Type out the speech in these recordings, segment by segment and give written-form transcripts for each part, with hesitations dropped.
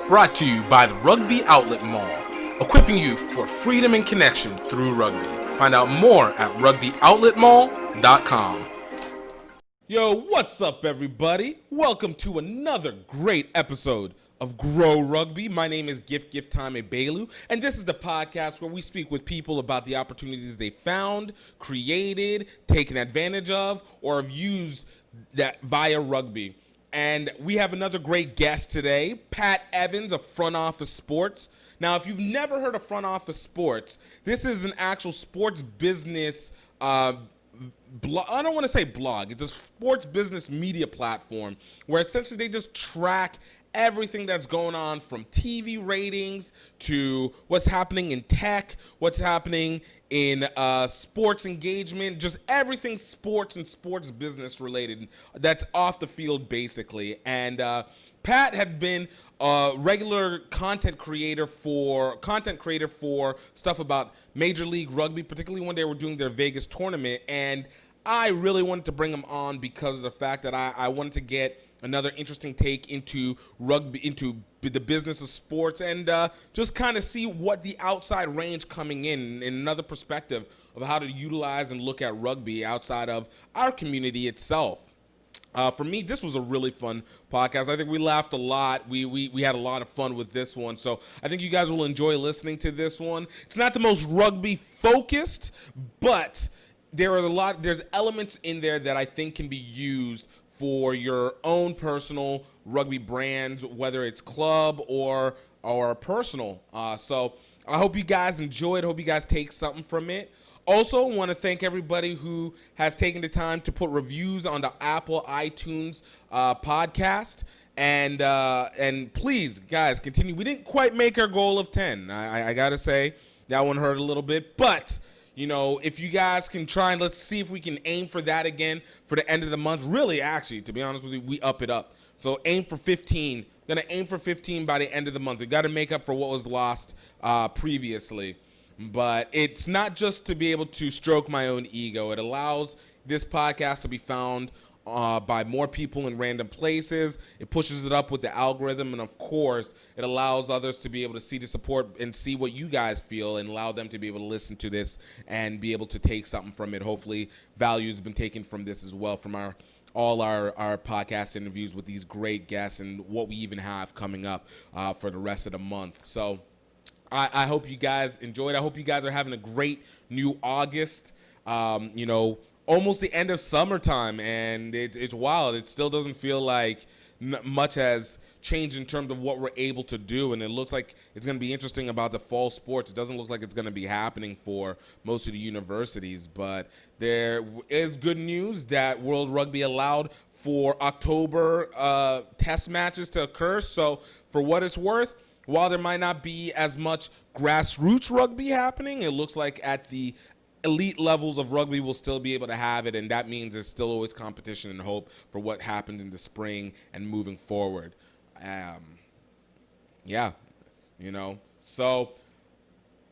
Brought to you by the Rugby Outlet Mall, equipping you for freedom and connection through rugby. Find out more at rugbyoutletmall.com. Yo, what's up, everybody? Welcome to another great episode of Grow Rugby. My name is GiftTime Ebelu, and this is the podcast where we speak with people about the opportunities they found, created, taken advantage of, or have used that via rugby. And we have another great guest today, Pat Evans of Front Office Sports. Now, if you've never heard of Front Office Sports, this is an actual sports business I don't want to say blog. It's a sports business media platform where essentially they just track everything that's going on, from TV ratings to what's happening in tech, what's happening in sports engagement, just everything sports and sports business related that's off the field, basically. And Pat had been a regular content creator for stuff about Major League Rugby, particularly when they were doing their Vegas tournament. And I really wanted to bring him on because of the fact that I wanted to get another interesting take into rugby, into the business of sports, and just kind of see what the outside range coming in another perspective of how to utilize and look at rugby outside of our community itself. For me, this was a really fun podcast. I think we laughed a lot. We had a lot of fun with this one. So I think you guys will enjoy listening to this one. It's not the most rugby focused, but there's elements in there that I think can be used for your own personal rugby brands, whether it's club or personal. So I hope you guys enjoy it. I hope you guys take something from it. Also, want to thank everybody who has taken the time to put reviews on the Apple iTunes podcast. And please, guys, continue. We didn't quite make our goal of 10. I got to say, that one hurt a little bit. But, you know, if you guys can try and let's see if we can aim for that again for the end of the month. Really, actually, to be honest with you, we up it up. So aim for 15. Going to aim for 15 by the end of the month. We got to make up for what was lost previously. But it's not just to be able to stroke my own ego. It allows this podcast to be found by more people in random places. It pushes it up with the algorithm. And, of course, it allows others to be able to see the support and see what you guys feel and allow them to be able to listen to this and be able to take something from it. Hopefully, value has been taken from this as well, from all our podcast interviews with these great guests and what we even have coming up for the rest of the month. So I hope you guys enjoyed. I hope you guys are having a great new August. Almost the end of summertime, and it's wild. It still doesn't feel like much has changed in terms of what we're able to do, and it looks like it's going to be interesting about the fall sports. It doesn't look like it's going to be happening for most of the universities, but there is good news that World Rugby allowed for October test matches to occur. So for what it's worth, while there might not be as much grassroots rugby happening, it looks like at the elite levels of rugby we'll still be able to have it, and that means there's still always competition and hope for what happens in the spring and moving forward. So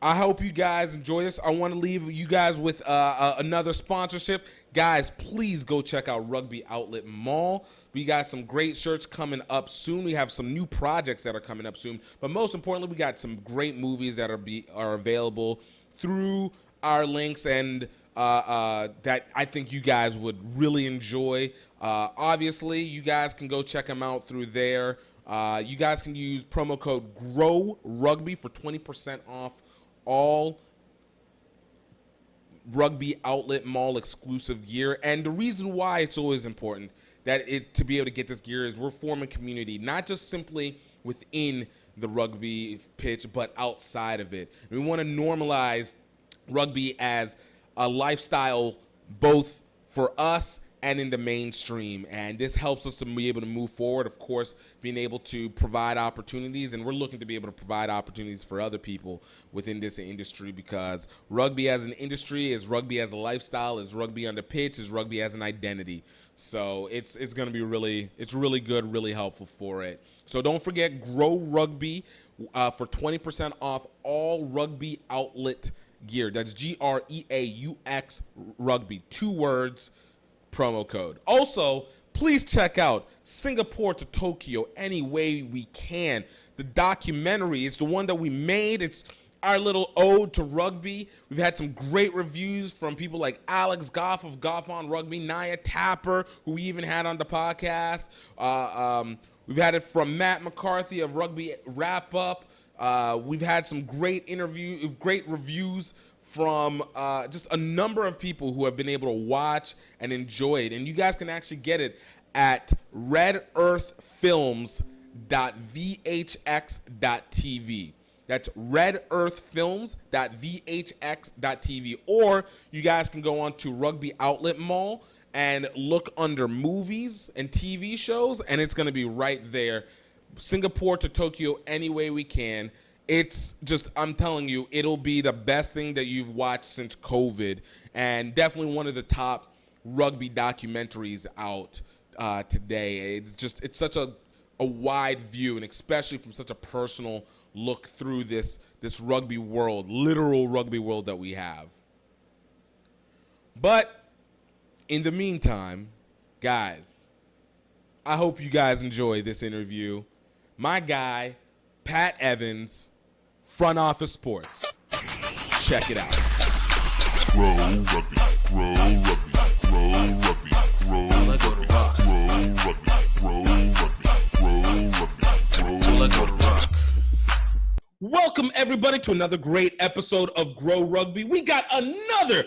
I hope you guys enjoy this. I want to leave you guys with another sponsorship. Guys, please go check out Rugby Outlet Mall. We got some great shirts coming up soon. We have some new projects that are coming up soon. But most importantly, we got some great movies that are available through our links and that I think you guys would really enjoy. Obviously, you guys can go check them out through there. You guys can use promo code Grow Rugby for 20% off all Rugby Outlet Mall exclusive gear. And the reason why it's always important to be able to get this gear is we're forming community, not just simply within the rugby pitch, but outside of it. And we want to normalize rugby as a lifestyle both for us and in the mainstream, and this helps us to be able to move forward, of course, being able to provide opportunities, and we're looking to be able to provide opportunities for other people within this industry, because rugby as an industry is rugby as a lifestyle, is rugby on the pitch, is rugby as an identity. So it's going to be really good, really helpful for it. So don't forget Grow Rugby for 20% off all Rugby Outlet gear. That's GREAUX Rugby, 2 words, promo code. Also, please check out Singapore to Tokyo Any Way We Can. The documentary is the one that we made. It's our little ode to rugby. We've had some great reviews from people like Alex Goff of Goff on Rugby, Nia Tapper, who we even had on the podcast. We've had it from Matt McCarthy of Rugby Wrap Up. We've had some great reviews from just a number of people who have been able to watch and enjoy it. And you guys can actually get it at redearthfilms.vhx.tv. That's redearthfilms.vhx.tv. Or you guys can go on to Rugby Outlet Mall and look under movies and TV shows, and it's going to be right there. Singapore to Tokyo Any Way We Can. It's just, I'm telling you, it'll be the best thing that you've watched since COVID, and definitely one of the top rugby documentaries out today. It's such a wide view, and especially from such a personal look through this rugby world, literal rugby world that we have. But in the meantime, guys, I hope you guys enjoy this interview. My guy, Pat Evans, Front Office Sports. Check it out. Grow Rugby, Grow Rugby, Grow Rugby, Grow Rugby, Grow Rugby, Grow Rugby, Grow Rugby, Grow Rugby. Welcome, everybody, to another great episode of Grow Rugby. We got another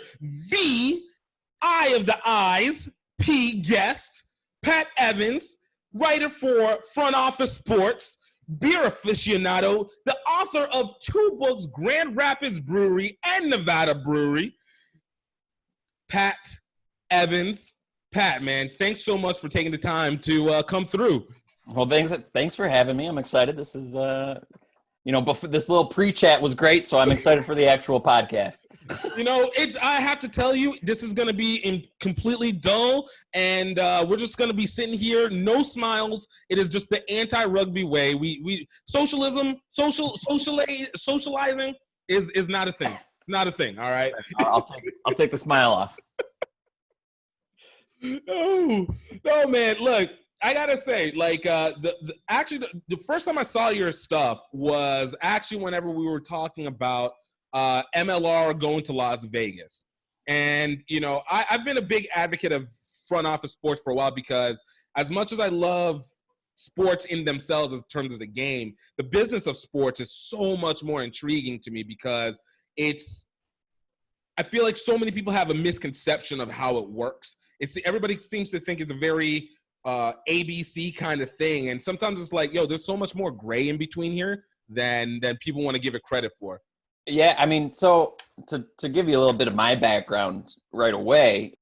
Eye of the Eyes P guest, Pat Evans, writer for Front Office Sports, beer aficionado, the author of 2 books, Grand Rapids Brewery and Nevada Brewery. Pat Evans. Pat, man, thanks so much for taking the time to come through. Well, thanks for having me. I'm excited. This is, before this little pre-chat was great, so I'm excited for the actual podcast. I have to tell you, this is going to be completely dull, and we're just going to be sitting here, no smiles. It is just the anti-rugby way. We socializing is not a thing. It's not a thing. All right. I'll take the smile off. No, man. Look, I gotta say, the first time I saw your stuff was actually whenever we were talking about MLR going to Las Vegas. And, I've been a big advocate of Front Office Sports for a while, because as much as I love sports in themselves in terms of the game, the business of sports is so much more intriguing to me, because I feel like so many people have a misconception of how it works. Everybody seems to think it's a very ABC kind of thing. And sometimes it's like, there's so much more gray in between here than people want to give it credit for. Yeah, I mean, so to give you a little bit of my background right away,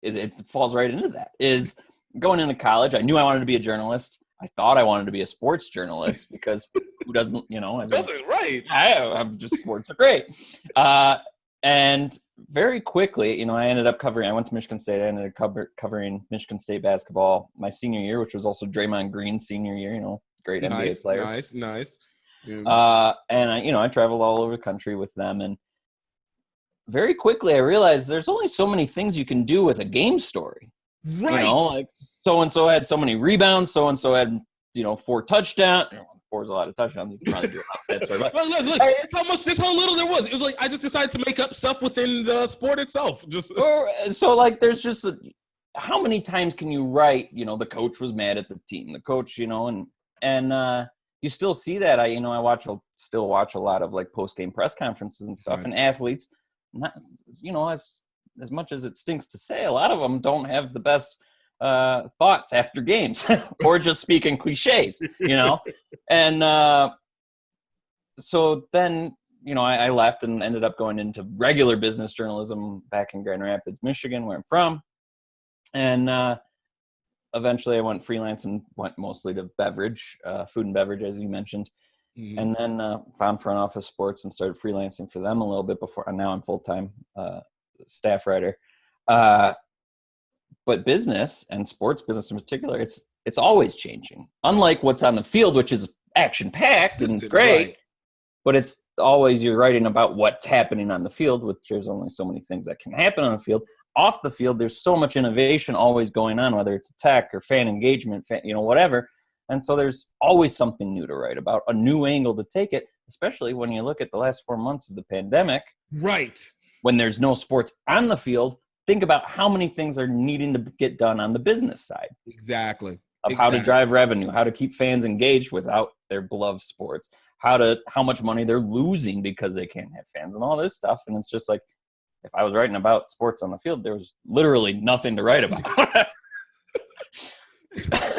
it falls right into that. Is going into college, I knew I wanted to be a journalist. I thought I wanted to be a sports journalist, because who doesn't, Doesn't, right? I'm just, sports are great. And very quickly, I went to Michigan State. I ended up covering Michigan State basketball my senior year, which was also Draymond Green's senior year, great NBA player. Nice. And I traveled all over the country with them. And very quickly I realized there's only so many things you can do with a game story. Right. Like so-and-so had so many rebounds, so-and-so had, 4 touchdowns. 4 is a lot of touchdowns. You can probably do that story. But look, how much this whole little there was. It was like I just decided to make up stuff within the sport itself. There's just how many times can you write, the coach was mad at the team, the coach, and you still see that. I still watch a lot of like post-game press conferences and stuff, right. And athletes, not, as much as it stinks to say, a lot of them don't have the best thoughts after games or just speaking cliches, And so then, I left and ended up going into regular business journalism back in Grand Rapids, Michigan, where I'm from. And eventually I went freelance and went mostly to beverage, food and beverage, as you mentioned. Mm-hmm. And then found Front Office Sports and started freelancing for them a little bit before. And now I'm full-time staff writer. But business, and sports business in particular, it's always changing. Unlike what's on the field, which is action-packed and great, right. But it's always you're writing about what's happening on the field, which there's only so many things that can happen on the field. off the field, there's so much innovation always going on, whether it's tech or fan engagement, whatever. And so there's always something new to write about, a new angle to take it, especially when you look at the last 4 months of the pandemic. Right. When there's no sports on the field, think about how many things are needing to get done on the business side. Exactly. Of how to drive revenue, how to keep fans engaged without their beloved sports, how much money they're losing because they can't have fans and all this stuff. And it's just like, if I was writing about sports on the field, there was literally nothing to write about.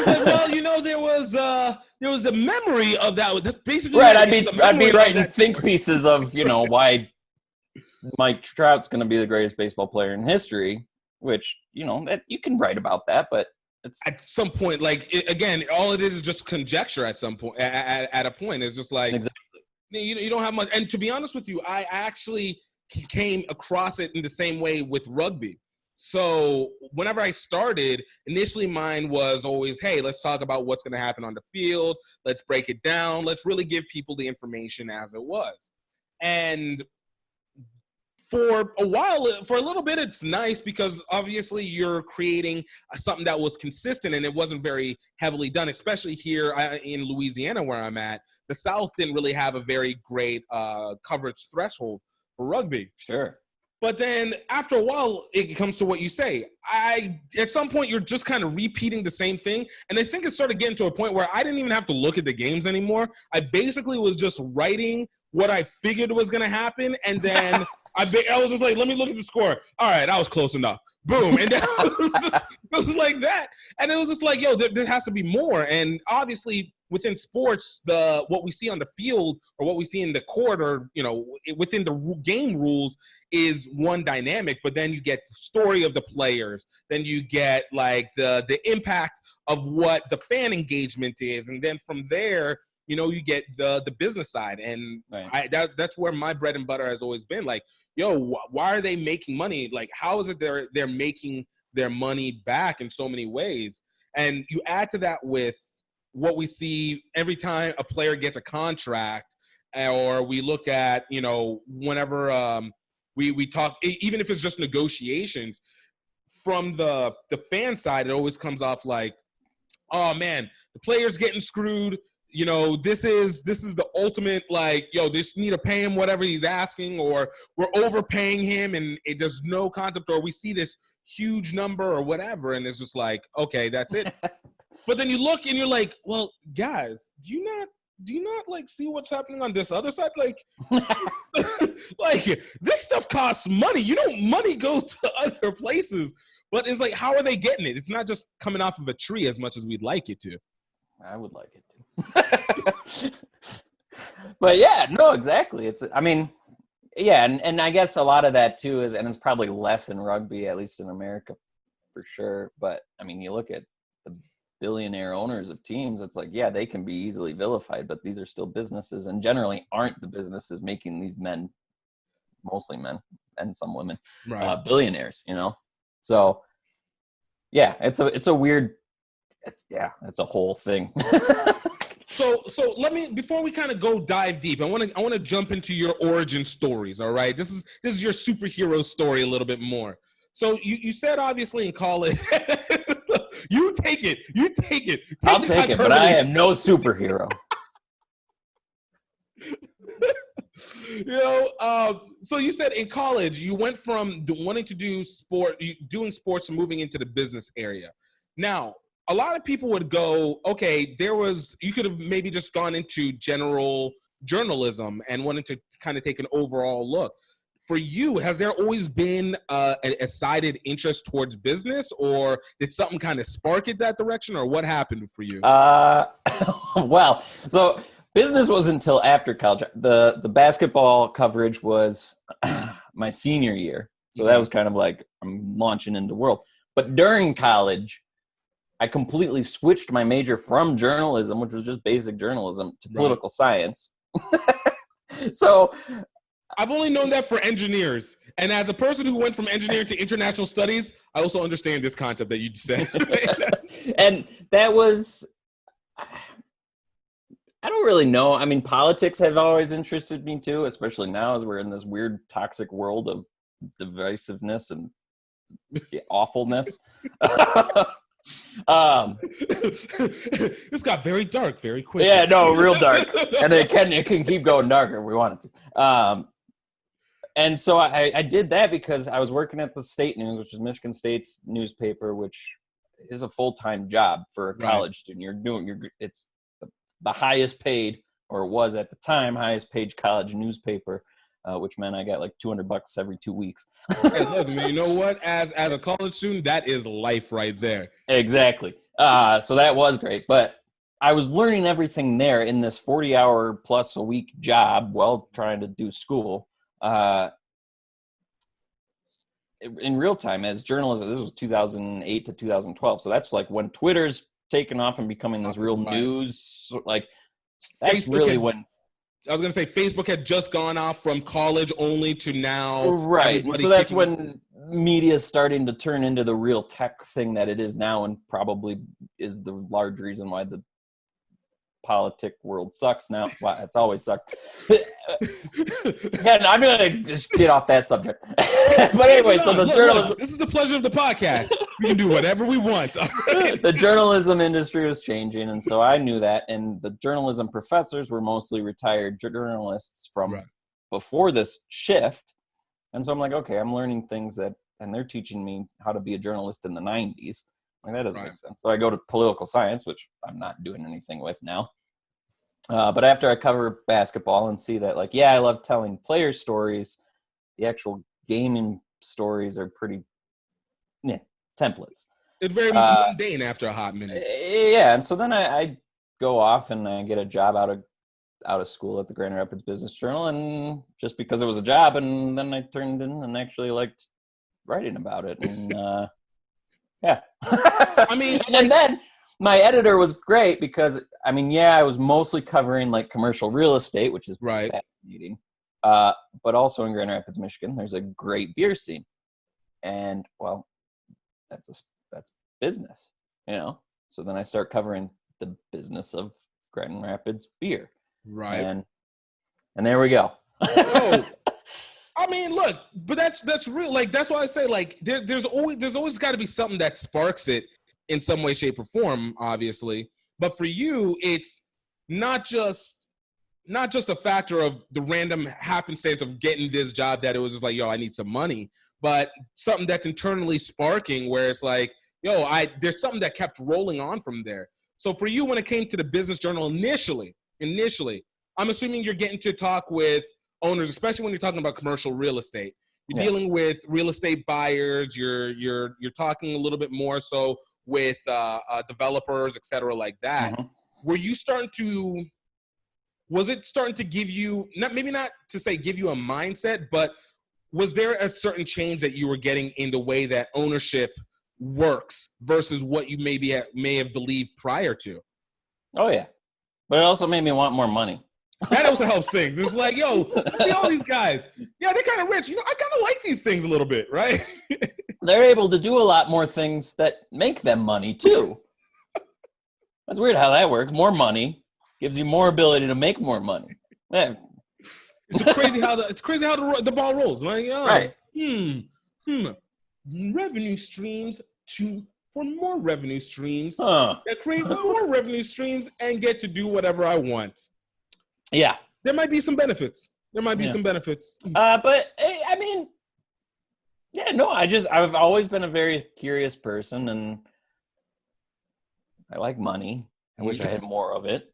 Well, there was the memory of that. That's basically right. I'd be writing think pieces of why Mike Trout's going to be the greatest baseball player in history, which that you can write about that, but it's at some point, again, all it is just conjecture. At some point, at a point, it's just like exactly. You don't have much. And to be honest with you, I actually came across it in the same way with rugby. So whenever I started, initially mine was always, hey, let's talk about what's going to happen on the field. Let's break it down. Let's really give people the information as it was. And for a while, for a little bit, it's nice because obviously you're creating something that was consistent and it wasn't very heavily done, especially here in Louisiana where I'm at. The South didn't really have a very great coverage threshold for rugby. Sure. But then after a while, it comes to what you say. At some point, you're just kind of repeating the same thing. And I think it started getting to a point where I didn't even have to look at the games anymore. I basically was just writing what I figured was going to happen. And then I was just like, let me look at the score. All right, I was close enough. Boom. And then it was like that. And it was just like, there has to be more. And obviously, within sports, what we see on the field or what we see in the court or, within the game rules is one dynamic, but then you get the story of the players. Then you get the impact of what the fan engagement is. And then from there, you get the business side. And right. That's where my bread and butter has always been. Why are they making money? How is it they're making their money back in so many ways? And you add to that with what we see every time a player gets a contract, or we look at, whenever we talk, even if it's just negotiations, from the fan side, it always comes off like, oh man, the player's getting screwed. This is the ultimate, this need to pay him whatever he's asking, or we're overpaying him and there's no concept, or we see this huge number or whatever. And it's just like, okay, that's it. But then you look and you're like, well, guys, do you not see what's happening on this other side? This stuff costs money. Money goes to other places, but it's like, how are they getting it? It's not just coming off of a tree as much as we'd like it to. I would like it to. But yeah, no, exactly. And I guess a lot of that too is, and it's probably less in rugby, at least in America for sure. But you look at the billionaire owners of teams, it's like, yeah, they can be easily vilified, but these are still businesses, and generally aren't the businesses making these men, mostly men and some women, right, billionaires, So yeah, it's a weird, it's a whole thing. So let me, before we kind of go dive deep, I want to jump into your origin stories. All right, this is your superhero story a little bit more. So you said obviously in college, you take it. I'll take it, but I am no superhero. So you said in college you went from wanting to do doing sports, and moving into the business area. Now, a lot of people would go, okay, you could have maybe just gone into general journalism and wanted to kind of take an overall look. For you, has there always been a sided interest towards business, or did something kind of spark it that direction, or what happened for you? Well, so business wasn't until after college. The basketball coverage was my senior year. So that was kind of like, I'm launching into the world. But during college, I completely switched my major from journalism, which was just basic journalism, to political science. So I've only known that for engineers. And as a person who went from engineering to international studies, I also understand this concept that you just said. And that was, I don't really know. Politics have always interested me too, especially now as we're in this weird toxic world of divisiveness and awfulness. This got very dark very quickly. Yeah, no, real dark. And it can keep going darker if we want it to. And so I did that because I was working at the State News, which is Michigan State's newspaper, which is a full-time job for a college student. It's the highest paid, or it was at the time, highest paid college newspaper, which meant I got like $200 every 2 weeks. Hey, look, man, you know what? As a college student, that is life right there. Exactly. So that was great. But I was learning everything there in this 40-hour plus a week job while trying to do school. In real time as journalism. This was 2008 to 2012. So that's like when Twitter's taken off and becoming this real news. Like that's Facebook really when. I was going to say Facebook had just gone off from college only to now. Right. So that's when media is starting to turn into the real tech thing that it is now, and probably is the large reason why the politic world sucks now. Well, it's always sucked. Again, I'm going to just get off that subject. But anyway, so the journalism. This is the pleasure of the podcast. We can do whatever we want. All right? The journalism industry was changing, and so I knew that. And the journalism professors were mostly retired journalists from before this shift. And so I'm like, okay, I'm learning things and they're teaching me how to be a journalist in the 90s. Like, that doesn't make sense. So I go to political science, which I'm not doing anything with now. But after I cover basketball and see that, like, yeah, I love telling player stories, the actual gaming stories are pretty templates. It's very mundane after a hot minute. Yeah, and so then I go off and I get a job out of school at the Grand Rapids Business Journal, and just because it was a job, and then I turned in and actually liked writing about it, and yeah. I mean, and then my editor was great because, I mean, yeah, I was mostly covering like commercial real estate, which is fascinating. But also in Grand Rapids, Michigan, there's a great beer scene. And, well, that's business, you know? So then I start covering the business of Grand Rapids beer. Right. And there we go. Oh, I mean, look, but that's real. Like, that's why I say, like, there's always got to be something that sparks it in some way, shape, or form, obviously. But for you, it's not just a factor of the random happenstance of getting this job that it was just like, yo, I need some money, but something that's internally sparking where it's like, yo, there's something that kept rolling on from there. So for you, when it came to the Business Journal initially, I'm assuming you're getting to talk with owners, especially when you're talking about commercial real estate. You're dealing with real estate buyers. You're talking a little bit more so with developers, et cetera, like that. Mm-hmm. Was it starting to give you, not to say give you a mindset, but was there a certain change that you were getting in the way that ownership works versus what you may have believed prior to? Oh, yeah. But it also made me want more money. That also helps things. It's like, yo, see all these guys. Yeah, they're kind of rich. You know, I kind of like these things a little bit, right? They're able to do a lot more things that make them money, too. That's weird how that works. More money gives you more ability to make more money. Man. It's crazy how the ball rolls. Like, right. Revenue streams for more revenue streams that create more revenue streams and get to do whatever I want. Yeah. There might be some benefits. But I mean, yeah, no, I've always been a very curious person, and I like money. I wish I had more of it.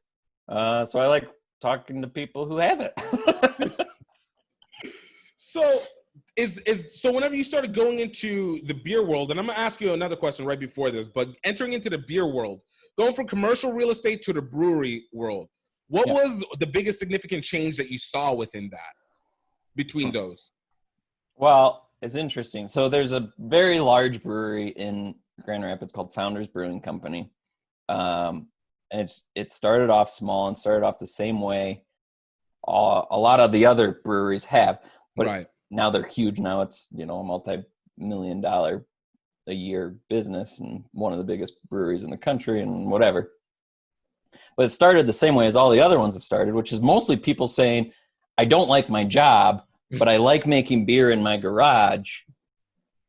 So I like talking to people who have it. So so whenever you started going into the beer world, and I'm gonna ask you another question right before this, but entering into the beer world, going from commercial real estate to the brewery world, what was the biggest significant change that you saw within that, between those? Well, it's interesting. So there's a very large brewery in Grand Rapids called Founders Brewing Company. And it started off small and started off the same way a lot of the other breweries have. But now they're huge. Now it's, a multi-million-dollar a year business and one of the biggest breweries in the country and whatever. But it started the same way as all the other ones have started, which is mostly people saying, I don't like my job, but I like making beer in my garage.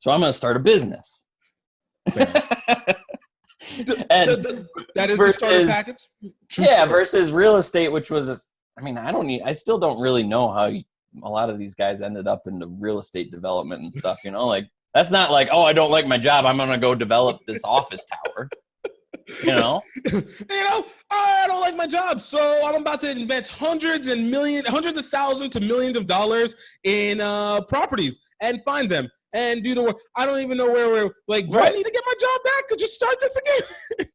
So I'm going to start a business. And that is versus, the starter package. True yeah, story. versus real estate, which was, I mean, I still don't really know how a lot of these guys ended up into real estate development and stuff, you know, like that's not like, oh, I don't like my job, I'm going to go develop this office tower, you know? I don't like my job, so I'm about to invest hundreds of thousands to millions of dollars in properties and find them and do the work. I don't even know where we're like, do I need to get my job back to just start this again?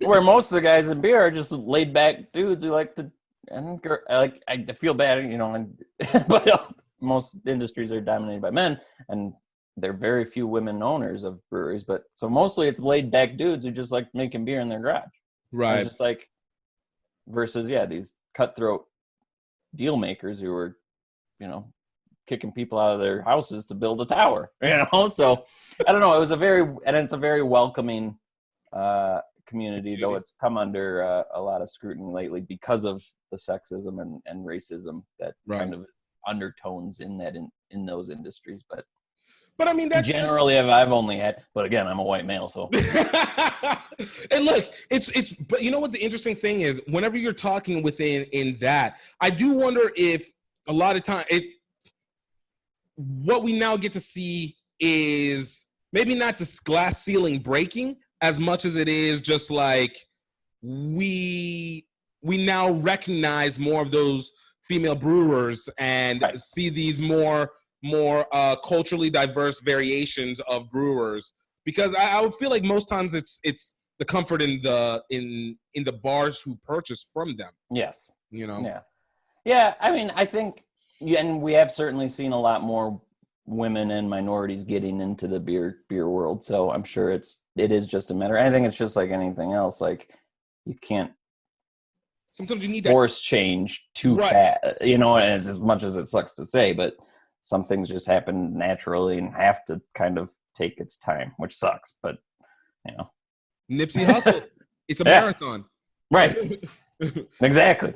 Where most of the guys in beer are just laid back dudes who like to, and like, I feel bad, you know, but most industries are dominated by men, and there are very few women owners of breweries, but so mostly it's laid back dudes who just like making beer in their garage. Right. It's just like, versus, these cutthroat deal makers who are, you know, kicking people out of their houses to build a tower, you know? So I don't know. It's a very welcoming community, though it's come under a lot of scrutiny lately because of the sexism and racism that kind of undertones in those industries. But I mean, that's generally I've only had, but again, I'm a white male, so. And look, but you know what the interesting thing is, whenever you're talking in that, I do wonder if a lot of time what we now get to see is maybe not this glass ceiling breaking as much as it is just like we now recognize more of those female brewers and see these more culturally diverse variations of brewers, because I would feel like most times it's the comfort in the bars who purchase from them. Yes. You know? Yeah. I mean, I think, and we have certainly seen a lot more women and minorities getting into the beer world. So I'm sure it is just a matter. I think it's just like anything else. Like you can't sometimes you need force change too fast, you know, and as much as it sucks to say, but some things just happen naturally and have to kind of take its time, which sucks, but you know. Nipsey Hussle. It's a marathon. Right. Exactly.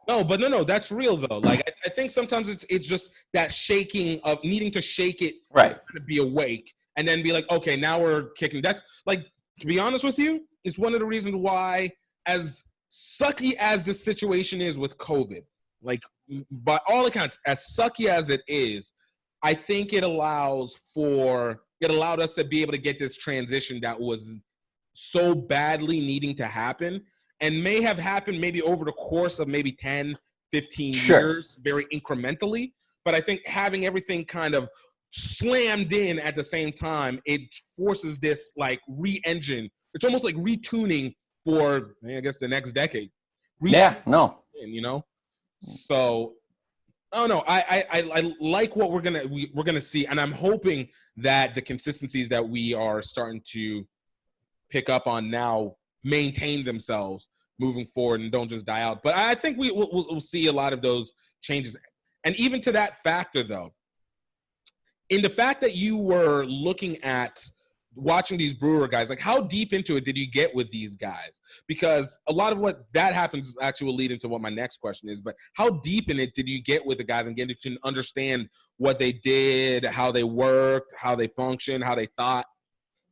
No, that's real though. Like I think sometimes it's just that shaking of needing to shake it to be awake and then be like, okay, now we're kicking. That's like, to be honest with you, it's one of the reasons why, as sucky as this situation is with COVID, like by all accounts, as sucky as it is, I think it allowed us to be able to get this transition that was so badly needing to happen. And may have happened maybe over the course of maybe 10, 15 years, very incrementally. But I think having everything kind of slammed in at the same time, it forces this like re-engine. It's almost like retuning for, I guess, the next decade. You know? So, oh no, I like what we're gonna see. And I'm hoping that the consistencies that we are starting to pick up on now maintain themselves moving forward and don't just die out. But I think we'll see a lot of those changes. And even to that factor, though, in the fact that you were looking at watching these brewer guys, like how deep into it did you get with these guys? Because a lot of what that happens actually will lead into what my next question is, but how deep in it did you get with the guys and get to understand what they did, how they worked, how they functioned, how they thought?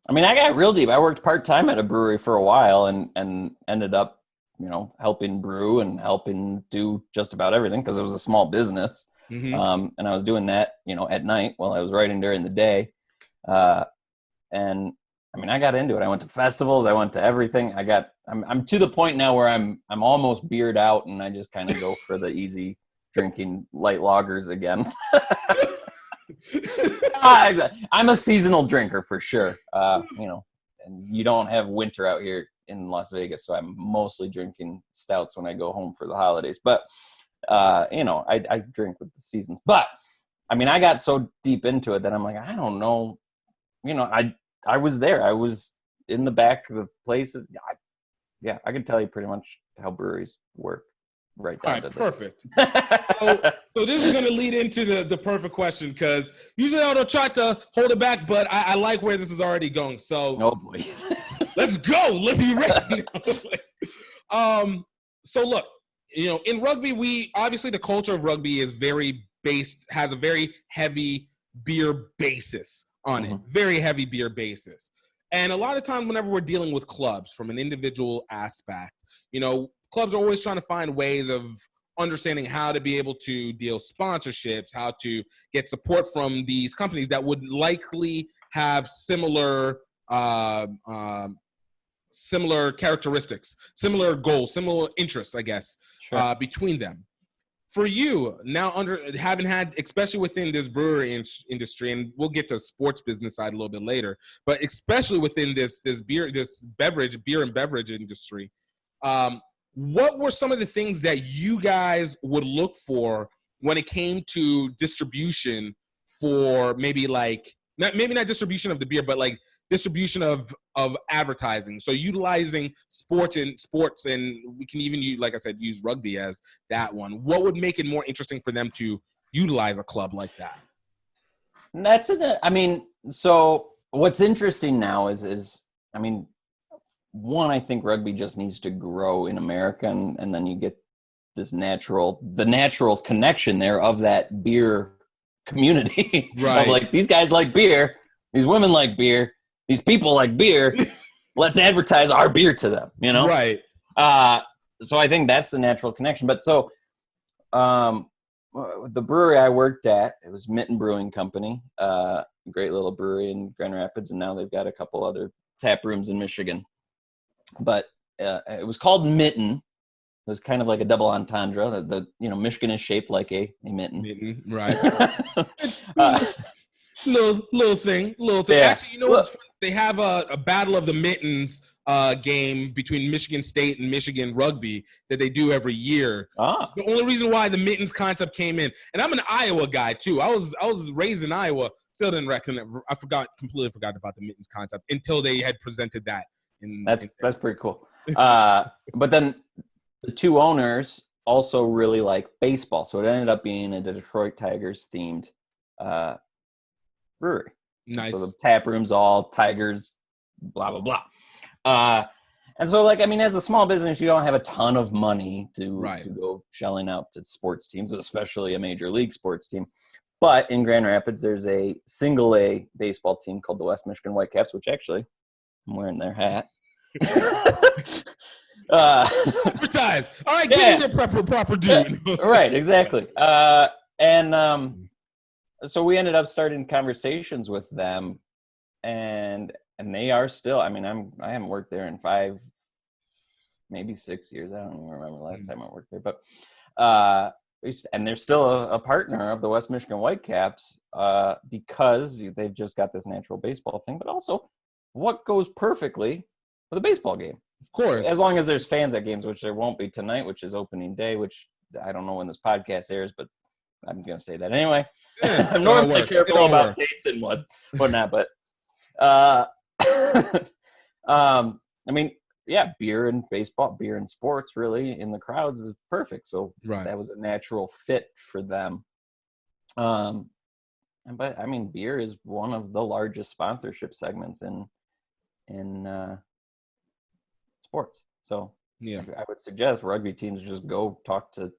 I mean, I got real deep. I worked part-time at a brewery for a while and ended up, you know, helping brew and helping do just about everything because it was a small business. Mm-hmm. And I was doing that, you know, at night while I was writing during the day. And I mean, I got into it. I went to festivals. I went to everything. I'm to the point now where I'm almost beered out and I just kind of go for the easy drinking light lagers again. I'm a seasonal drinker for sure. You know, and you don't have winter out here in Las Vegas, so I'm mostly drinking stouts when I go home for the holidays. But you know, I drink with the seasons. But I mean, I got so deep into it that I'm like, I don't know. You know, I was there. I was in the back of the places. I can tell you pretty much how breweries work. Right down to perfect. So this is going to lead into the perfect question, because usually I don't try to hold it back, but I like where this is already going. So, oh boy, let's go. Let's be ready. So look, you know, in rugby, obviously the culture of rugby is has a very heavy beer basis on it, very heavy beer basis. And a lot of times whenever we're dealing with clubs from an individual aspect, clubs are always trying to find ways of understanding how to be able to deal sponsorships, how to get support from these companies that would likely have similar characteristics, similar goals, similar interests, I guess, between them. For you now, having had, especially within this brewery industry, and we'll get to sports business side a little bit later, but especially within this beer and beverage industry, what were some of the things that you guys would look for when it came to distribution for maybe not distribution of the beer, but like distribution of advertising? So utilizing sports, and we can even use, like I said, use rugby as that one. What would make it more interesting for them to utilize a club like that? So what's interesting now is one, I think rugby just needs to grow in America, and then you get the natural connection there of that beer community. Right. Of like, these guys like beer, these women like beer, these people like beer. Let's advertise our beer to them, Right. So I think that's the natural connection. But so the brewery I worked at, it was Mitten Brewing Company, great little brewery in Grand Rapids, and now they've got a couple other tap rooms in Michigan. But it was called Mitten. It was kind of like a double entendre. Michigan is shaped like a mitten. Mitten, right. Little thing. Yeah. Actually, what's funny? They have a Battle of the Mittens game between Michigan State and Michigan Rugby that they do every year. The only reason why the Mittens concept came in, and I'm an Iowa guy too. I was raised in Iowa. Still didn't reckon it. Completely forgot about the Mittens concept until they had presented that. That's pretty cool. But then the two owners also really like baseball, so it ended up being a Detroit Tigers themed brewery. Nice. So the tap room's all Tigers, blah blah blah. And so, as a small business, you don't have a ton of money to go shelling out to sports teams, especially a major league sports team. But in Grand Rapids, there's a single A baseball team called the West Michigan Whitecaps, which actually I'm wearing their hat. Advertise. All right, give me the proper due. Right, exactly. So we ended up starting conversations with them, and they are still. I haven't worked there in 5, maybe 6 years. I don't even remember the last time I worked there, but and they're still a partner of the West Michigan Whitecaps because they've just got this natural baseball thing, but also what goes perfectly with a baseball game. Of course. As long as there's fans at games, which there won't be tonight, which is opening day, which I don't know when this podcast airs, but I'm going to say that anyway. Yeah, I'm normally careful about dates and whatnot, but beer and baseball, beer and sports really in the crowds is perfect. So that was a natural fit for them. But beer is one of the largest sponsorship segments in sports. So I would suggest rugby teams just go talk to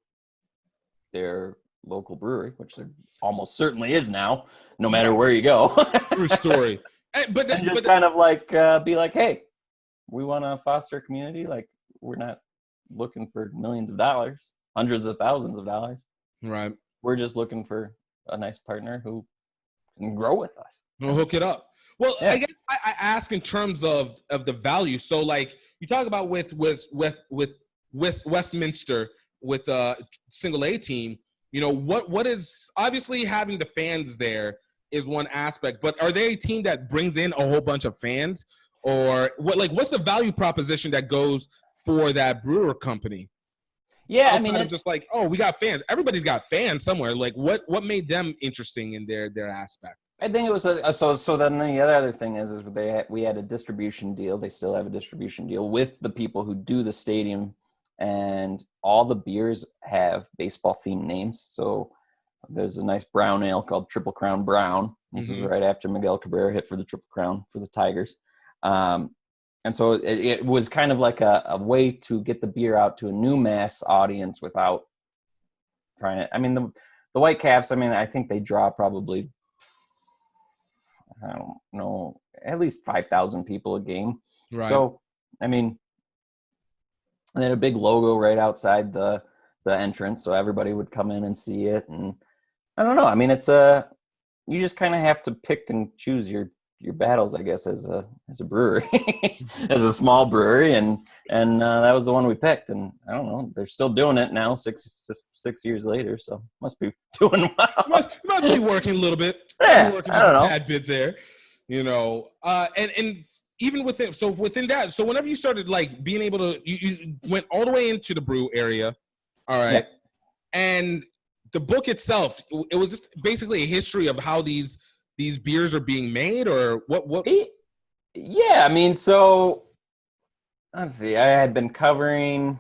their local brewery, which there almost certainly is now, no matter where you go. True story. Be like, hey, we want to foster a community. Like, we're not looking for millions of dollars, hundreds of thousands of dollars. Right. We're just looking for a nice partner who can grow with us. We'll hook it up. Well, I guess I ask in terms of the value. So, like, you talk about with Westminster, with a single A team, what is obviously having the fans there is one aspect, but are they a team that brings in a whole bunch of fans, or what's the value proposition that goes for that brewer company? Yeah, outside of just like, oh, we got fans. Everybody's got fans somewhere. Like, what made them interesting in their aspect? I think it was so. Then the other thing is we had a distribution deal. They still have a distribution deal with the people who do the stadium, and all the beers have baseball themed names. So there's a nice brown ale called Triple Crown Brown. This was right after Miguel Cabrera hit for the Triple Crown for the Tigers. And so it was kind of like a way to get the beer out to a new mass audience without trying to. The Whitecaps, I think they draw probably I don't know, at least 5,000 people a game. Right. So, I mean, they had a big logo right outside the entrance, so everybody would come in and see it. And I don't know. I mean, it's you just kind of have to pick and choose your battles, I guess, as a brewery, as a small brewery, and that was the one we picked. And I don't know, they're still doing it now, six years later, so must be doing well. Must be working a little bit. Yeah, Working I don't know. a tad bit there, you know. And even within that, so whenever you started like being able to, you went all the way into the brew area, all right, and the book itself, it was just basically a history of how these beers are being made, or what? Yeah, I mean, so let's see. I had been covering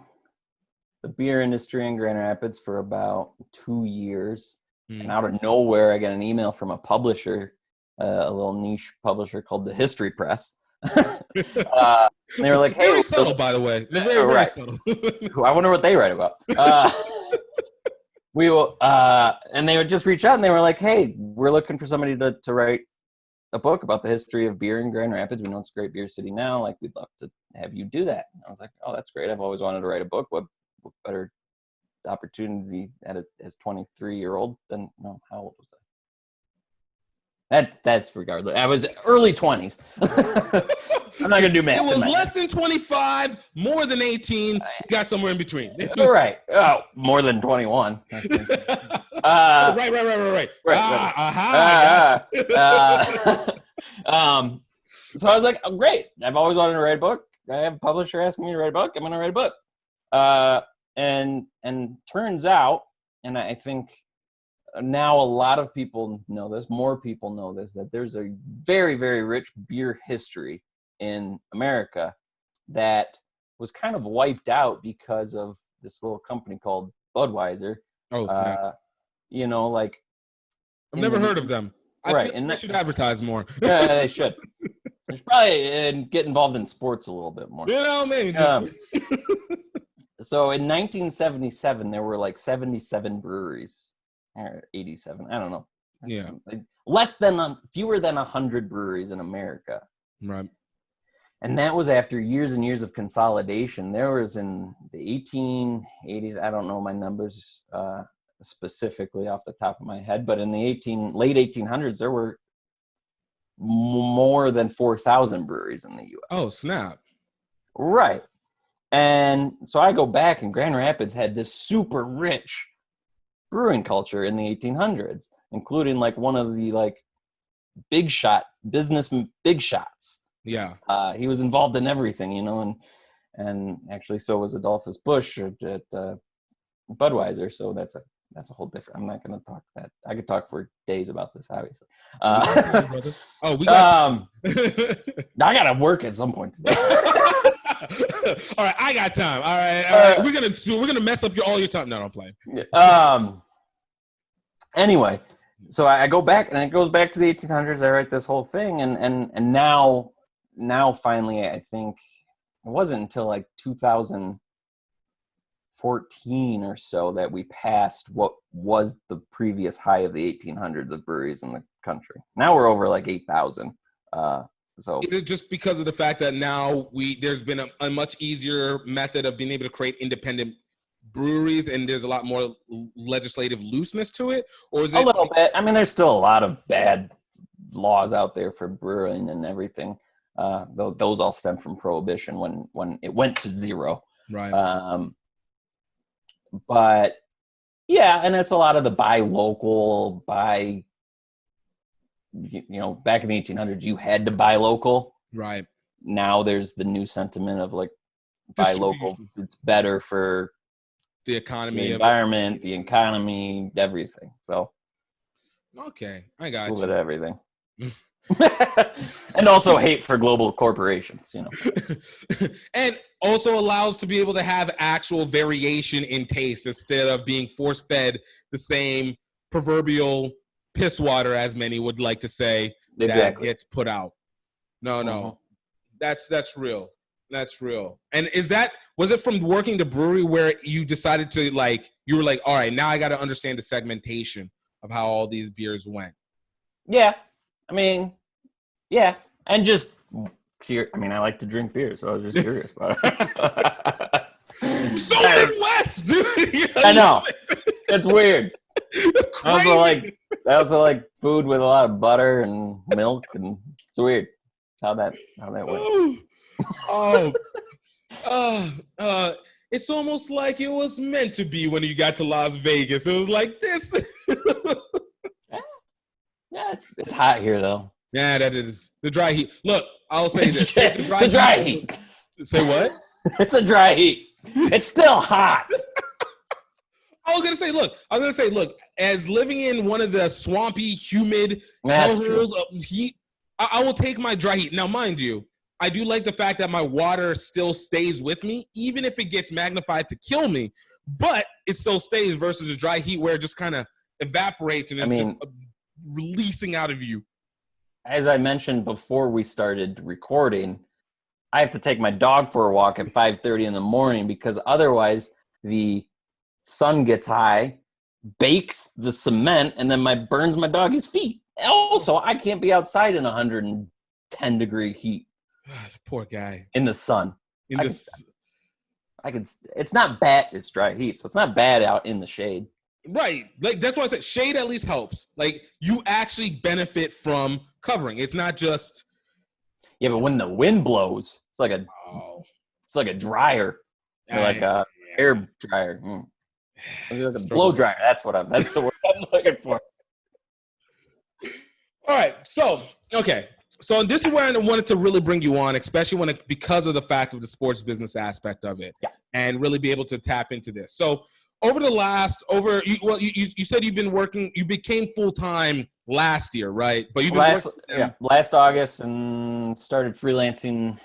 the beer industry in Grand Rapids for about 2 years, and out of nowhere, I got an email from a publisher, a little niche publisher called the History Press. They were like, "Hey, very subtle, by the way. They're very subtle." I wonder what they write about. We will, and they would just reach out and they were like, "Hey, we're looking for somebody to write a book about the history of beer in Grand Rapids. We know it's a great beer city now. Like, we'd love to have you do that." And I was like, "Oh, that's great. I've always wanted to write a book. What better opportunity as 23-year-old than, no, how old was I? That's regardless. I was early 20s. I'm not gonna do math. It was less than 25, more than 18. Got somewhere in between. Right. Oh, more than 21. Right. So I was like, oh, great. I've always wanted to write a book. I have a publisher asking me to write a book. I'm going to write a book. And turns out, and I think now a lot of people know this, more people know this, that there's a very, very rich beer history in America that was kind of wiped out because of this little company called Budweiser. Oh, snap. You know, like, I've never heard of them. Right, and they should advertise more. Yeah, they should. They should probably get involved in sports a little bit more. You know, maybe. Just... So in 1977, there were like 77 breweries, or 87. I don't know. Yeah. Fewer than 100 breweries in America. Right. And that was after years and years of consolidation. There was in the 1880s, I don't know my numbers specifically off the top of my head, but in the late 1800s, there were more than 4,000 breweries in the U.S. Oh, snap. Right. And so I go back, and Grand Rapids had this super rich brewing culture in the 1800s, including like one of the like business big shots. Yeah. He was involved in everything, you know, and actually so was Adolphus Busch at Budweiser. So that's a whole different. I'm not going to talk that. I could talk for days about this, obviously. We got. I got to work at some point today. All right, I got time. All right. We're gonna mess up all your time. No, don't play. Anyway, so I go back, and it goes back to the 1800s. I write this whole thing, and now finally, I think it wasn't until like 2014 or so that we passed what was the previous high of the 1800s of breweries in the country. Now we're over like 8,000. So is it just because of the fact that now there's been a much easier method of being able to create independent breweries, and there's a lot more legislative looseness to it, or is it a little bit? I mean, there's still a lot of bad laws out there for brewing and everything. Though those all stem from Prohibition when it went to zero. Right. But yeah, and it's a lot of the buy local, you know, back in the 1800s, you had to buy local. Right. Now there's the new sentiment of like buy local. It's better for the economy, the environment, the economy, everything. So. Okay, I got you. A little bit of everything. And also hate for global corporations, you know. And also allows to be able to have actual variation in taste instead of being force-fed the same proverbial piss water, as many would like to say, that gets put out. No. That's real. That's real. And was it from working the brewery where you decided to you were like, all right, now I got to understand the segmentation of how all these beers went? Yeah. I mean, Yeah, and just I mean, I like to drink beer, so I was just curious about it. So Midwest, dude. I know. It's weird. I Crazy. also like food with a lot of butter and milk, and it's weird how that works. It's almost like it was meant to be when you got to Las Vegas. It was like this. Yeah, it's hot here though. Yeah, that is the dry heat. Look, I'll say this. It's a dry heat. Say what? It's a dry heat. It's still hot. I was gonna say, look, as living in one of the swampy, humid That's hellholes of heat, I will take my dry heat. Now, mind you, I do like the fact that my water still stays with me, even if it gets magnified to kill me, but it still stays versus the dry heat where it just kind of evaporates and it's just releasing out of you. As I mentioned before we started recording, I have to take my dog for a walk at 5:30 in the morning because otherwise the sun gets high, bakes the cement, and then burns my doggy's feet. Also, I can't be outside in 110-degree heat. Poor guy. In the sun. I could. It's not bad. It's dry heat, so it's not bad out in the shade. Right. Like, that's why I said shade at least helps. Like, you actually benefit from covering. It's not just. Yeah, but when the wind blows, it's like a dryer. Or like a hair dryer. It's like a blow dryer. That's the word I'm looking for. All right. So, okay. So this is where I wanted to really bring you on, especially because of the fact of the sports business aspect of it, and really be able to tap into this. So over the last, you said you've been working, you became full-time last year, right? But you've been last August and started freelancing.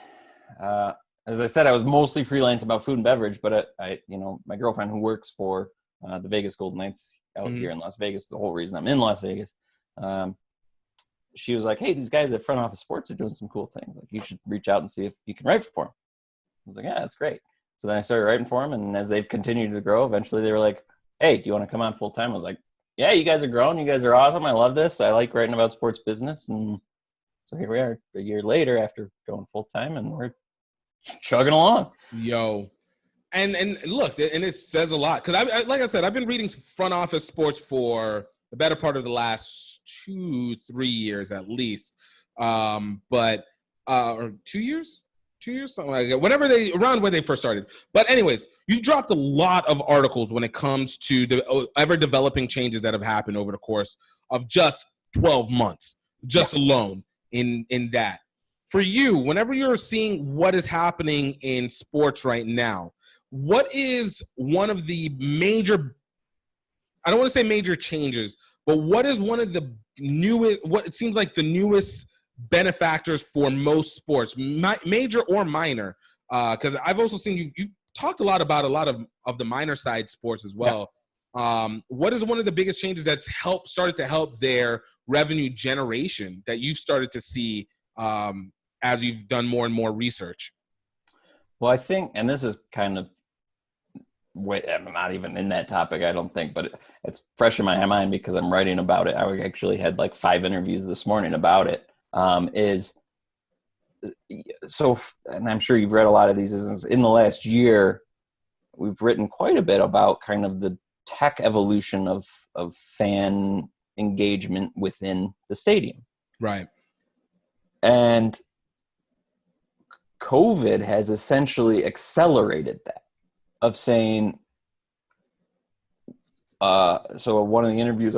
As I said, I was mostly freelance about food and beverage, but my girlfriend who works for the Vegas Golden Knights out here in Las Vegas, the whole reason I'm in Las Vegas, she was like, hey, these guys at Front Office Sports are doing some cool things. Like, you should reach out and see if you can write for them. I was like, yeah, that's great. So then I started writing for them, and as they've continued to grow, eventually they were like, hey, do you want to come on full time? I was like, yeah, you guys are growing. You guys are awesome. I love this. I like writing about sports business. And so here we are a year later after going full time, and we're chugging along. Yo. And look, and it says a lot. Because, like I said, I've been reading Front Office Sports for the better part of the last 2-3 years at least. Or 2 years? 2 years, something like that. Around when they first started. But anyways, you dropped a lot of articles when it comes to the ever-developing changes that have happened over the course of just 12 months, alone in that. For you, whenever you're seeing what is happening in sports right now, what is one of the major, I don't want to say major changes, but what is one of the newest, what it seems like the newest benefactors for most sports, major or minor? Because I've also seen you've talked a lot of the minor side sports as well. Yeah. What is one of the biggest changes that's started to help their revenue generation that you've started to see as you've done more and more research? Well, I think, and this is kind of, I'm not even in that topic, I don't think, but it's fresh in my mind because I'm writing about it. I actually had like 5 interviews this morning about it. And I'm sure you've read a lot of these, is in the last year, we've written quite a bit about kind of the tech evolution of fan engagement within the stadium. Right. And COVID has essentially accelerated that, of saying, so one of the interviews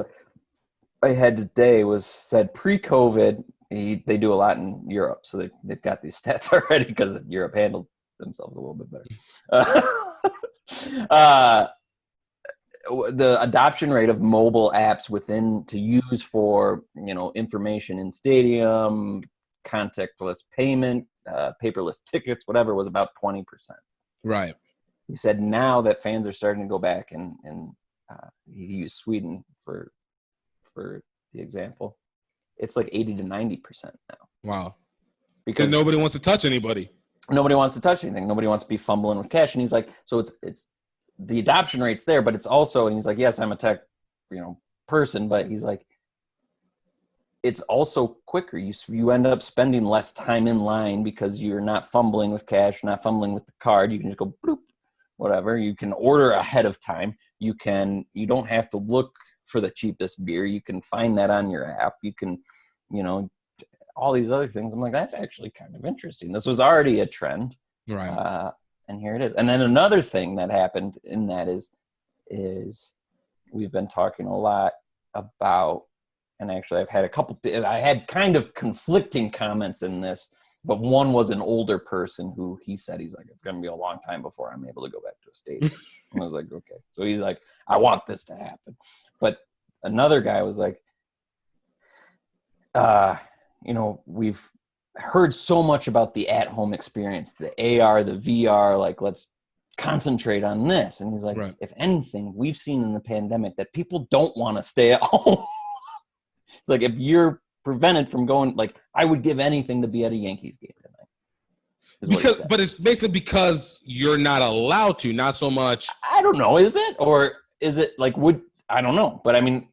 I had today said pre-COVID, they do a lot in Europe, so they've got these stats already because Europe handled themselves a little bit better. The adoption rate of mobile apps to use for information in stadium, contactless payment, paperless tickets, whatever, was about 20%. Right. He said now that fans are starting to go back and he used Sweden for the example. It's like 80 to 90% now. Wow. Because nobody wants to touch anybody. Nobody wants to touch anything. Nobody wants to be fumbling with cash. And he's like, so it's the adoption rate's there, but it's also, and he's like, yes, I'm a tech, person, but he's like, it's also quicker. You end up spending less time in line because you're not fumbling with cash, not fumbling with the card. You can just go bloop, whatever. You can order ahead of time. You don't have to look for the cheapest beer. You can find that on your app. You can, all these other things. I'm like, that's actually kind of interesting. This was already a trend. Right. And here it is. And then another thing that happened in that is we've been talking a lot about, and actually I had kind of conflicting comments in this, but one was an older person who he's like, it's going to be a long time before I'm able to go back to a stadium. And I was like, okay. So he's like, I want this to happen. But another guy was like, we've heard so much about the at-home experience, the AR, the VR, like, let's concentrate on this. And he's like, right. If anything, we've seen in the pandemic that people don't want to stay at home. It's like, if you're prevented from going, like, I would give anything to be at a Yankees game tonight. But it's basically because you're not allowed to, not so much. I don't know. Is it? Or is it like, I don't know. But I mean,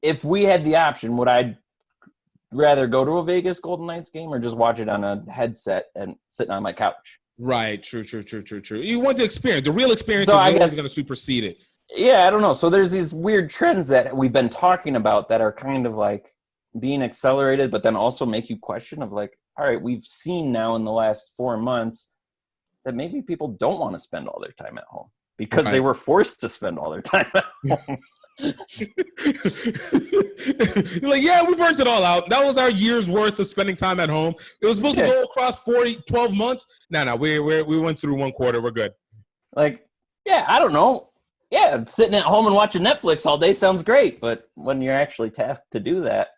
if we had the option, would I rather go to a Vegas Golden Knights game or just watch it on a headset and sitting on my couch? Right. True. You want the experience. The real experience So is I always guess going to supersede it. Yeah, I don't know. So there's these weird trends that we've been talking about that are kind of like being accelerated, but then also make you question of like, all right, we've seen now in the last 4 months that maybe people don't want to spend all their time at home because they were forced to spend all their time at home. You're like, yeah, we burnt it all out. That was our year's worth of spending time at home. It was supposed to go across 12 months. No, we went through 1 quarter. We're good. Like, yeah, I don't know. Yeah, sitting at home and watching Netflix all day sounds great, but when you're actually tasked to do that,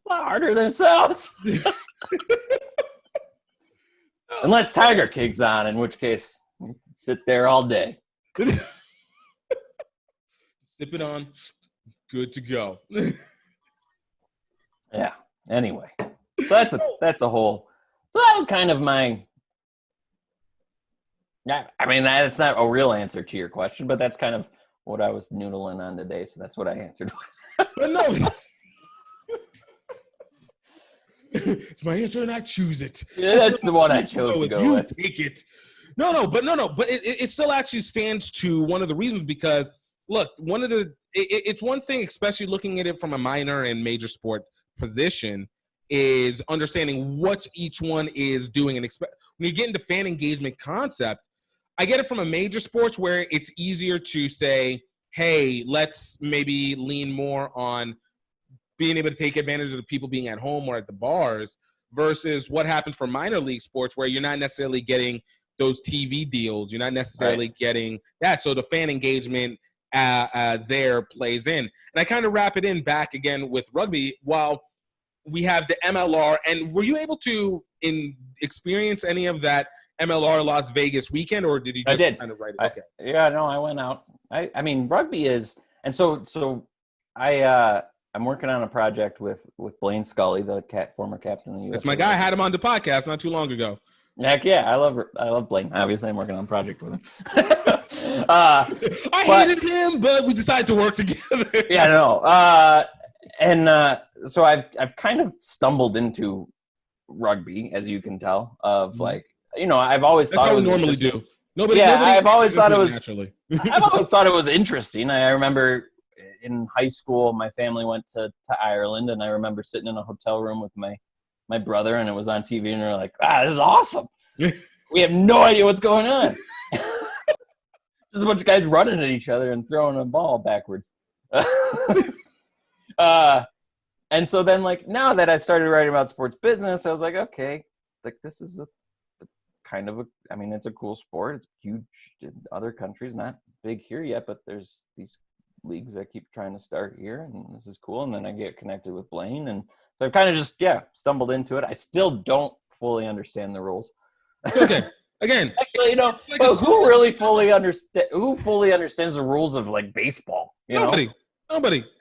a lot harder than it sounds. Unless Tiger King's on, in which case, you can sit there all day. Sip it on. Good to go. Yeah. Anyway, that's a whole. So that was kind of my. Yeah, I mean, that's not a real answer to your question, but that's kind of what I was noodling on today. So that's what I answered. But no. It's my answer, and I choose it. Yeah, that's the one I chose to go with. Take it. No. But it still actually stands to one of the reasons because, look, it's one thing, especially looking at it from a minor and major sport position, is understanding what each one is doing. And when you get into fan engagement concept, I get it from a major sports where it's easier to say, hey, let's maybe lean more on being able to take advantage of the people being at home or at the bars versus what happens for minor league sports where you're not necessarily getting those TV deals. You're not necessarily getting that. So the fan engagement there plays in. And I kind of wrap it in back again with rugby while we have the MLR. And were you able to experience any of that MLR Las Vegas weekend, or did you just kind of write it? Okay. Yeah, no, I went out. I mean, rugby is, and so I'm working on a project with Blaine Scully, the former captain of the U.S. That's my guy. I had him on the podcast not too long ago. Heck yeah, I love Blaine. Obviously, I'm working on a project with him. I hated him, but we decided to work together. Yeah, I know. And so I've kind of stumbled into rugby, as you can tell, of like, I've always thought it was normally do. I've always thought it was naturally. I've always thought it was interesting. I remember in high school, my family went to Ireland, and I remember sitting in a hotel room with my brother, and it was on TV, and we were like, this is awesome. We have no idea what's going on. Just a bunch of guys running at each other and throwing a ball backwards. And so then, like, now that I started writing about sports business, I was like, okay, like, this is it's a cool sport. It's huge in other countries, not big here yet, but there's these leagues that keep trying to start here, and this is cool. And then I get connected with Blaine, and so I've kind of just stumbled into it. I still don't fully understand the rules. Okay. Again, actually, but who fully understands the rules of like baseball? Nobody.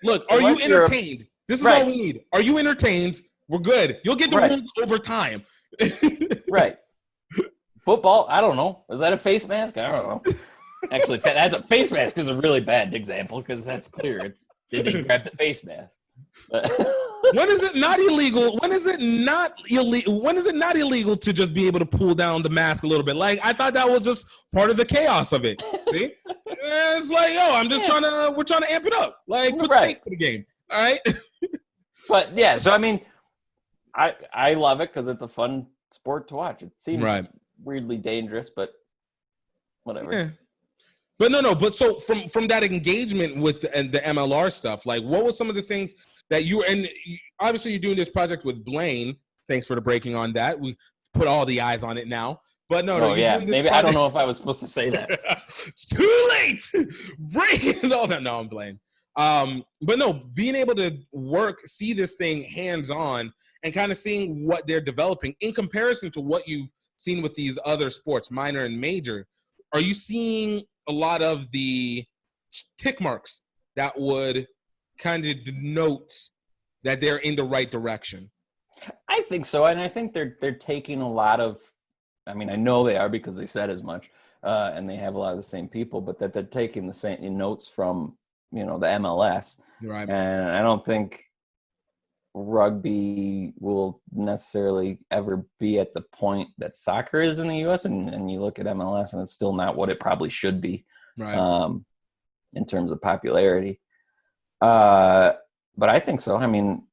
Look, are you entertained? This is all we need. Are you entertained? We're good. You'll get the rules over time. Right. Football, I don't know. Is that a face mask? I don't know. Actually, that's a face mask is a really bad example because that's clear. Did he grab the face mask? When is it not illegal? When is it not illegal? When is it not illegal to just be able to pull down the mask a little bit? Like, I thought that was just part of the chaos of it. See, it's like, yo, I'm just we're trying to amp it up. Like, put stakes for the game. All right. But yeah, so I mean, I love it because it's a fun sport to watch. It seems weirdly dangerous, but whatever. Yeah. But but so from that engagement with the MLR stuff, like, what was some of the things that obviously you're doing this project with Blaine. Thanks for the breaking on that. We put all the eyes on it now. But maybe I don't know if I was supposed to say that. It's too late. Breaking all that. No, I'm Blaine. But no, being able to see this thing hands on and kind of seeing what they're developing in comparison to what you've seen with these other sports, minor and major. Are you seeing a lot of the tick marks that would kind of denote that they're in the right direction? I think so, and I think they're taking a lot of. I mean, I know they are because they said as much, and they have a lot of the same people, but that they're taking the same notes from the MLS, right? And I don't think rugby will necessarily ever be at the point that soccer is in the U.S. And you look at MLS, and it's still not what it probably should be, right? In terms of popularity. But I think so. I mean,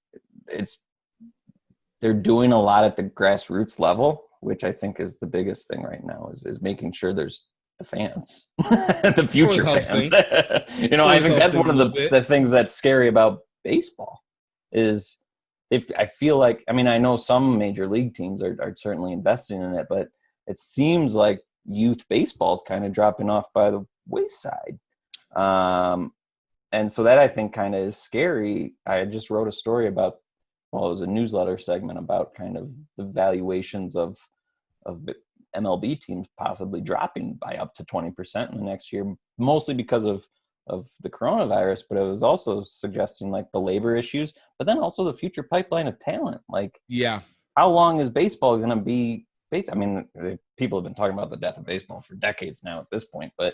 they're doing a lot at the grassroots level, which I think is the biggest thing right now is making sure there's the fans, the future fans. I think that's one of the things that's scary about baseball is I feel like, I mean, I know some major league teams are certainly investing in it, but it seems like youth baseball is kind of dropping off by the wayside. And so that I think kind of is scary. I just wrote a story about, it was a newsletter segment about kind of the valuations of MLB teams possibly dropping by up to 20% in the next year, mostly because of the coronavirus, but it was also suggesting like the labor issues, but then also the future pipeline of talent. Like, how long is baseball going to be? I mean, people have been talking about the death of baseball for decades now at this point, but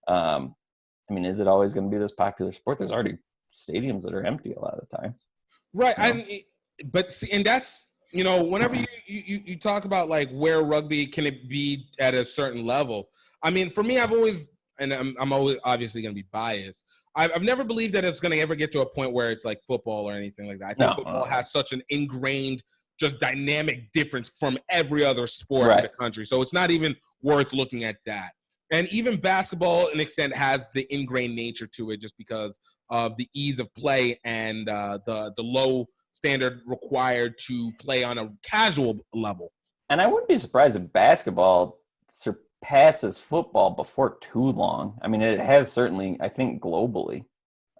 I mean, is it always going to be this popular sport? There's already stadiums that are empty a lot of the times. Right. And that's, whenever you talk about like where rugby can it be at a certain level. I mean, for me, I've always, and I'm always obviously going to be biased. I've never believed that it's going to ever get to a point where it's like football or anything like that. I think football has such an ingrained, just dynamic difference from every other sport in the country. So it's not even worth looking at that. And even basketball, in an extent, has the ingrained nature to it just because of the ease of play and the low standard required to play on a casual level. And I wouldn't be surprised if basketball surpasses football before too long. I mean, it has certainly, I think, globally.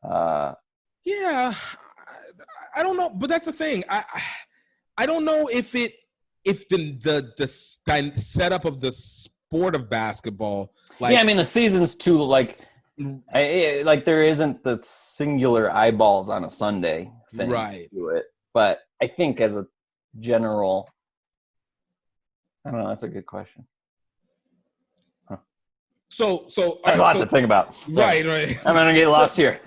Yeah, I don't know, but that's the thing. I don't know if the setup of the sport of basketball. Like, I mean, the season's too like there isn't the singular eyeballs on a Sunday thing to it. But I think as a general, I don't know. That's a good question. Huh. So that's a lot to think about. Right. I'm gonna get lost here.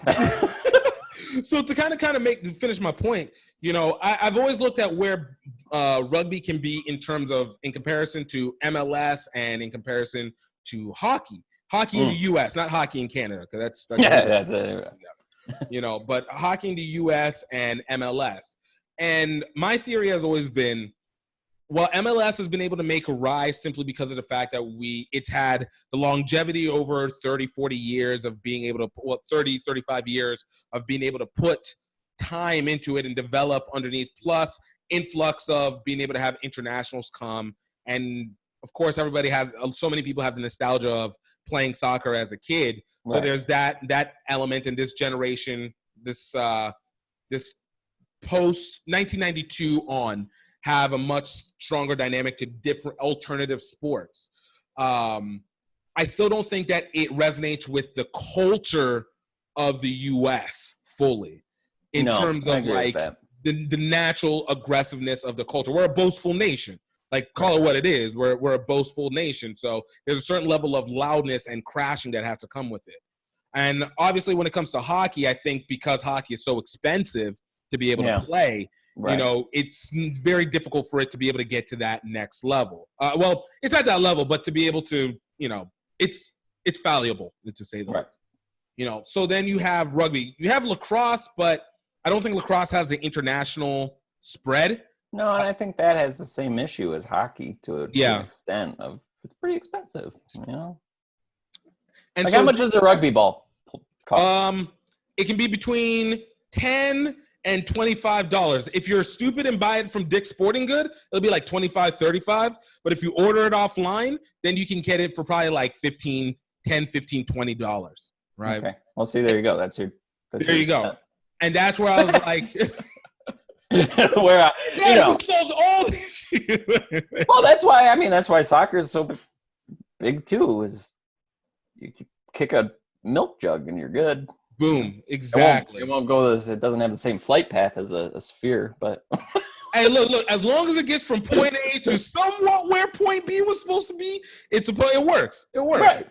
So to kind of finish my point, I've always looked at where rugby can be in comparison to MLS and in comparison to hockey. Hockey in the U.S., not hockey in Canada, because that's it. But hockey in the U.S. and MLS. And my theory has always been, well, MLS has been able to make a rise simply because of the fact that it's had the longevity over 30, 40 years of being able to, 30, 35 years of being able to put time into it and develop underneath, plus influx of being able to have internationals come. And of course, so many people have the nostalgia of playing soccer as a kid. So there's that element in this generation, this post 1992 on, have a much stronger dynamic to different alternative sports. I still don't think that it resonates with the culture of the U.S. fully in terms of like the natural aggressiveness of the culture. We're a boastful nation. Like, call it what it is. We're a boastful nation. So there's a certain level of loudness and crashing that has to come with it. And obviously when it comes to hockey, I think because hockey is so expensive, to be able to play. Right. You know, it's very difficult for it to be able to get to that next level. Well, it's not that level, but to be able to, you know, it's valuable, to say the least. You know, so then you have rugby. You have lacrosse, but I don't think lacrosse has the international spread. No, and I think that has the same issue as hockey to an extent of it's pretty expensive, you know. And like so, how much does a rugby ball cost? It can be between $10 and $25. If you're stupid and buy it from Dick's Sporting Good, it'll be like $25, $35. But if you order it offline, then you can get it for probably like $10, $15, $20. Right. Okay. Well, see, there you go. That's there you go. And that's where I was like, where you know, sold all this shit. Well, that's why soccer is so big too. Is you kick a milk jug and you're good. Boom. Exactly. It won't go. It doesn't have the same flight path as a sphere, but. Hey, look. As long as it gets from point A to somewhat where point B was supposed to be, it works. It works. Right.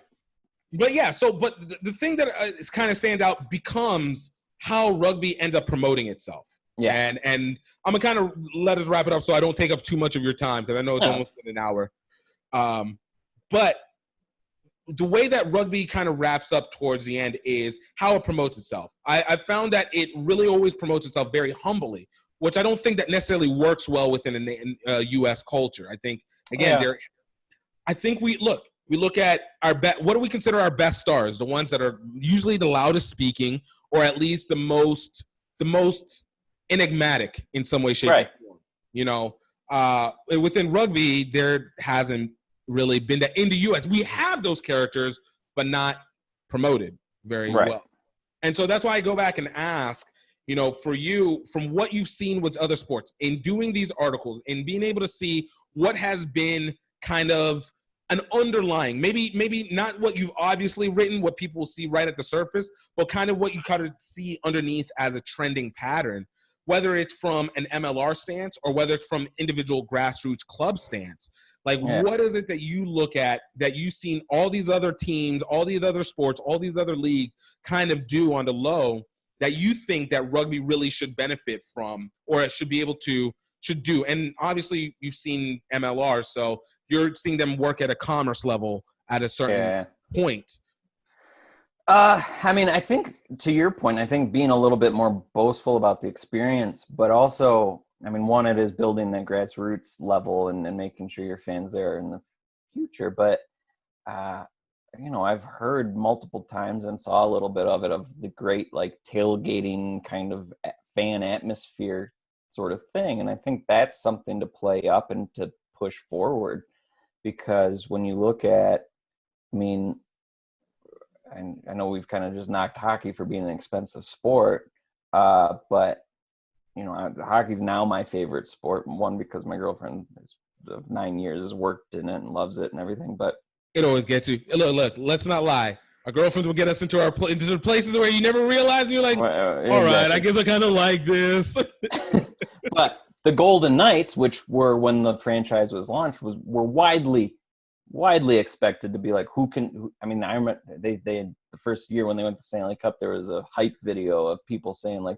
But yeah, but the thing that is kind of stands out becomes how rugby ends up promoting itself. Yeah. And I'm going to kind of let us wrap it up so I don't take up too much of your time because I know it's almost been an hour. But the way that rugby kind of wraps up towards the end is how it promotes itself. I found that it really always promotes itself very humbly, which I don't think that necessarily works well within a U.S. culture. I think, again, we look at what do we consider our best stars? The ones that are usually the loudest speaking, or at least the most enigmatic in some way, shape, or form. You know, within rugby, there hasn't really been that. In the U.S., we have those characters, but not promoted very well. And so that's why I go back and ask, you know, for you, from what you've seen with other sports, in doing these articles, and being able to see what has been kind of an underlying, maybe not what you've obviously written, what people see right at the surface, but kind of what you kind of see underneath as a trending pattern, whether it's from an MLR stance or whether it's from individual grassroots club stance. Like, what is it that you look at that you've seen all these other teams, all these other sports, all these other leagues kind of do on the low that you think that rugby really should benefit from, or it should be able to should do? And obviously you've seen MLR, so you're seeing them work at a commerce level at a certain point. I mean, I think to your point, I think being a little bit more boastful about the experience, but also, I mean, one, it is building that grassroots level and making sure your fans there in the future. But, you know, I've heard multiple times and saw a little bit of it, of the great, like, tailgating kind of fan atmosphere sort of thing. And I think that's something to play up and to push forward, because when you look at, I mean, and I know we've kind of just knocked hockey for being an expensive sport, but, you know, hockey's now my favorite sport. One, because my girlfriend of 9 years has worked in it and loves it and everything. But it always gets you. Look, let's not lie. Our girlfriends will get us into the places where you never realize, and you're like, all right, I guess I kind of like this. But the Golden Knights, which were, when the franchise was launched, were widely expected to be like, I mean, I remember they the first year when they went to Stanley Cup, there was a hype video of people saying, like,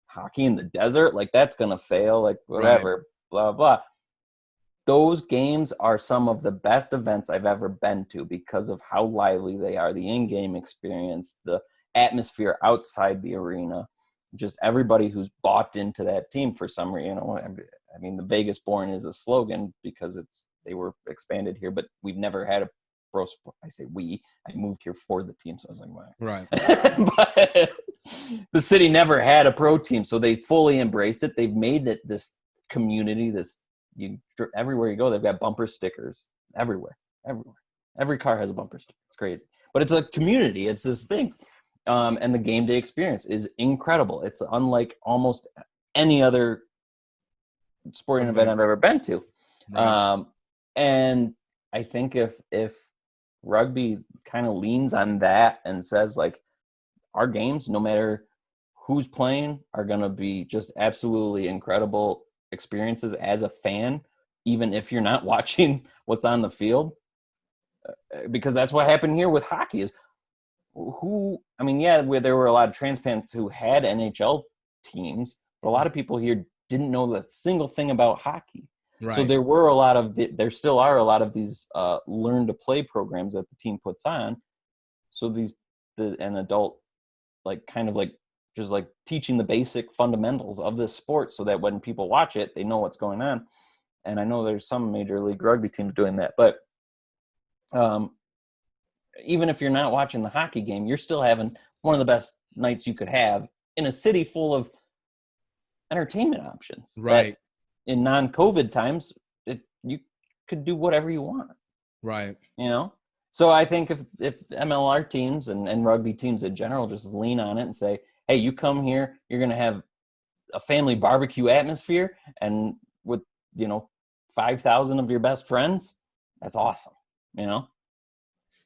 hockey in the desert, like, that's gonna fail, like, whatever, blah blah. Those games are some of the best events I've ever been to because of how lively they are, the in-game experience, the atmosphere outside the arena, just everybody who's bought into that team for some reason. You know, I mean, the Vegas Born is a slogan because they were expanded here, but we've never had a pro sport. I say we. I moved here for the team, so I was like, wow. Right. But the city never had a pro team, so they fully embraced it. They've made it this community. Everywhere you go, they've got bumper stickers everywhere. Every car has a bumper sticker. It's crazy, but it's a community. It's this thing, and the game day experience is incredible. It's unlike almost any other sporting event I've ever been to. Right. And I think if rugby kind of leans on that and says, like, our games, no matter who's playing, are going to be just absolutely incredible experiences as a fan, even if you're not watching what's on the field, because that's what happened here with hockey. Is where there were a lot of transplants who had NHL teams, but but a lot of people here didn't know a single thing about hockey. Right. So there still are a lot of these learn to play programs that the team puts on. So an adult, like kind of like just like teaching the basic fundamentals of this sport so that when people watch it, they know what's going on. And I know there's some Major League Rugby teams doing that, but even if you're not watching the hockey game, you're still having one of the best nights you could have in a city full of entertainment options. Right. In non-COVID times, you could do whatever you want. Right. You know? So I think if MLR teams and rugby teams in general just lean on it and say, hey, you come here, you're going to have a family barbecue atmosphere and with, 5,000 of your best friends, that's awesome.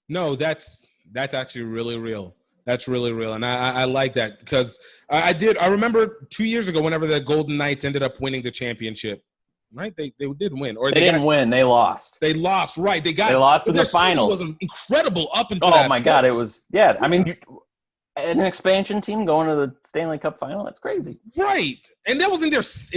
No, that's actually really real. That's really real. And I like that because I remember 2 years ago, whenever the Golden Knights ended up winning the championship, right? They did win. Or they didn't win. They lost. They lost, right. They lost in the finals. It was incredible up until that. Oh, my God. It was, yeah. I mean, an expansion team going to the Stanley Cup final, that's crazy. Right. And that was in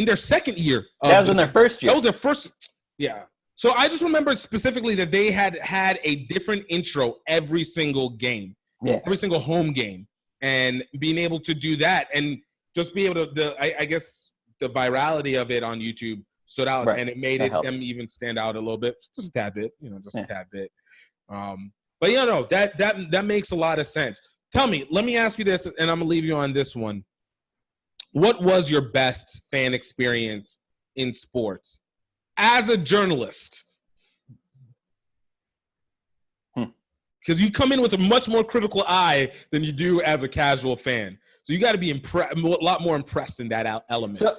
their second year. That was in their first year. That was their first. Yeah. So I just remember specifically that they had a different intro every single game. Yeah. Every single home game. And being able to do that and just be able to, I guess the virality of it on YouTube stood out, right. And it made them even stand out a little bit, just a tad bit, a tad bit. But that makes a lot of sense. Tell me, let me ask you this, and I'm gonna leave you on this one. What was your best fan experience in sports as a journalist? Because you come in with a much more critical eye than you do as a casual fan. So you got to be a lot more impressed in that element. So,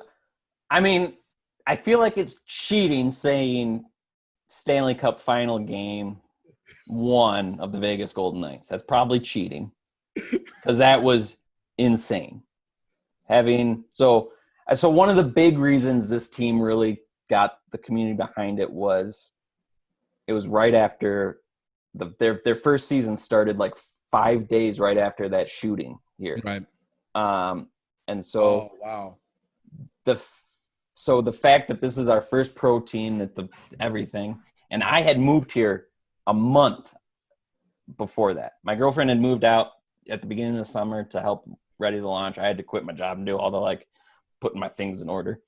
I mean, I feel like it's cheating saying Stanley Cup final game 1 of the Vegas Golden Knights. That's probably cheating because that was insane. So one of the big reasons this team really got the community behind it was right after their first season started, like 5 days right after that shooting here. Right. And so, oh, wow. The fact that this is our first pro team, everything, and I had moved here a month before that. My girlfriend had moved out at the beginning of the summer to help ready the launch. I had to quit my job and do all the putting my things in order.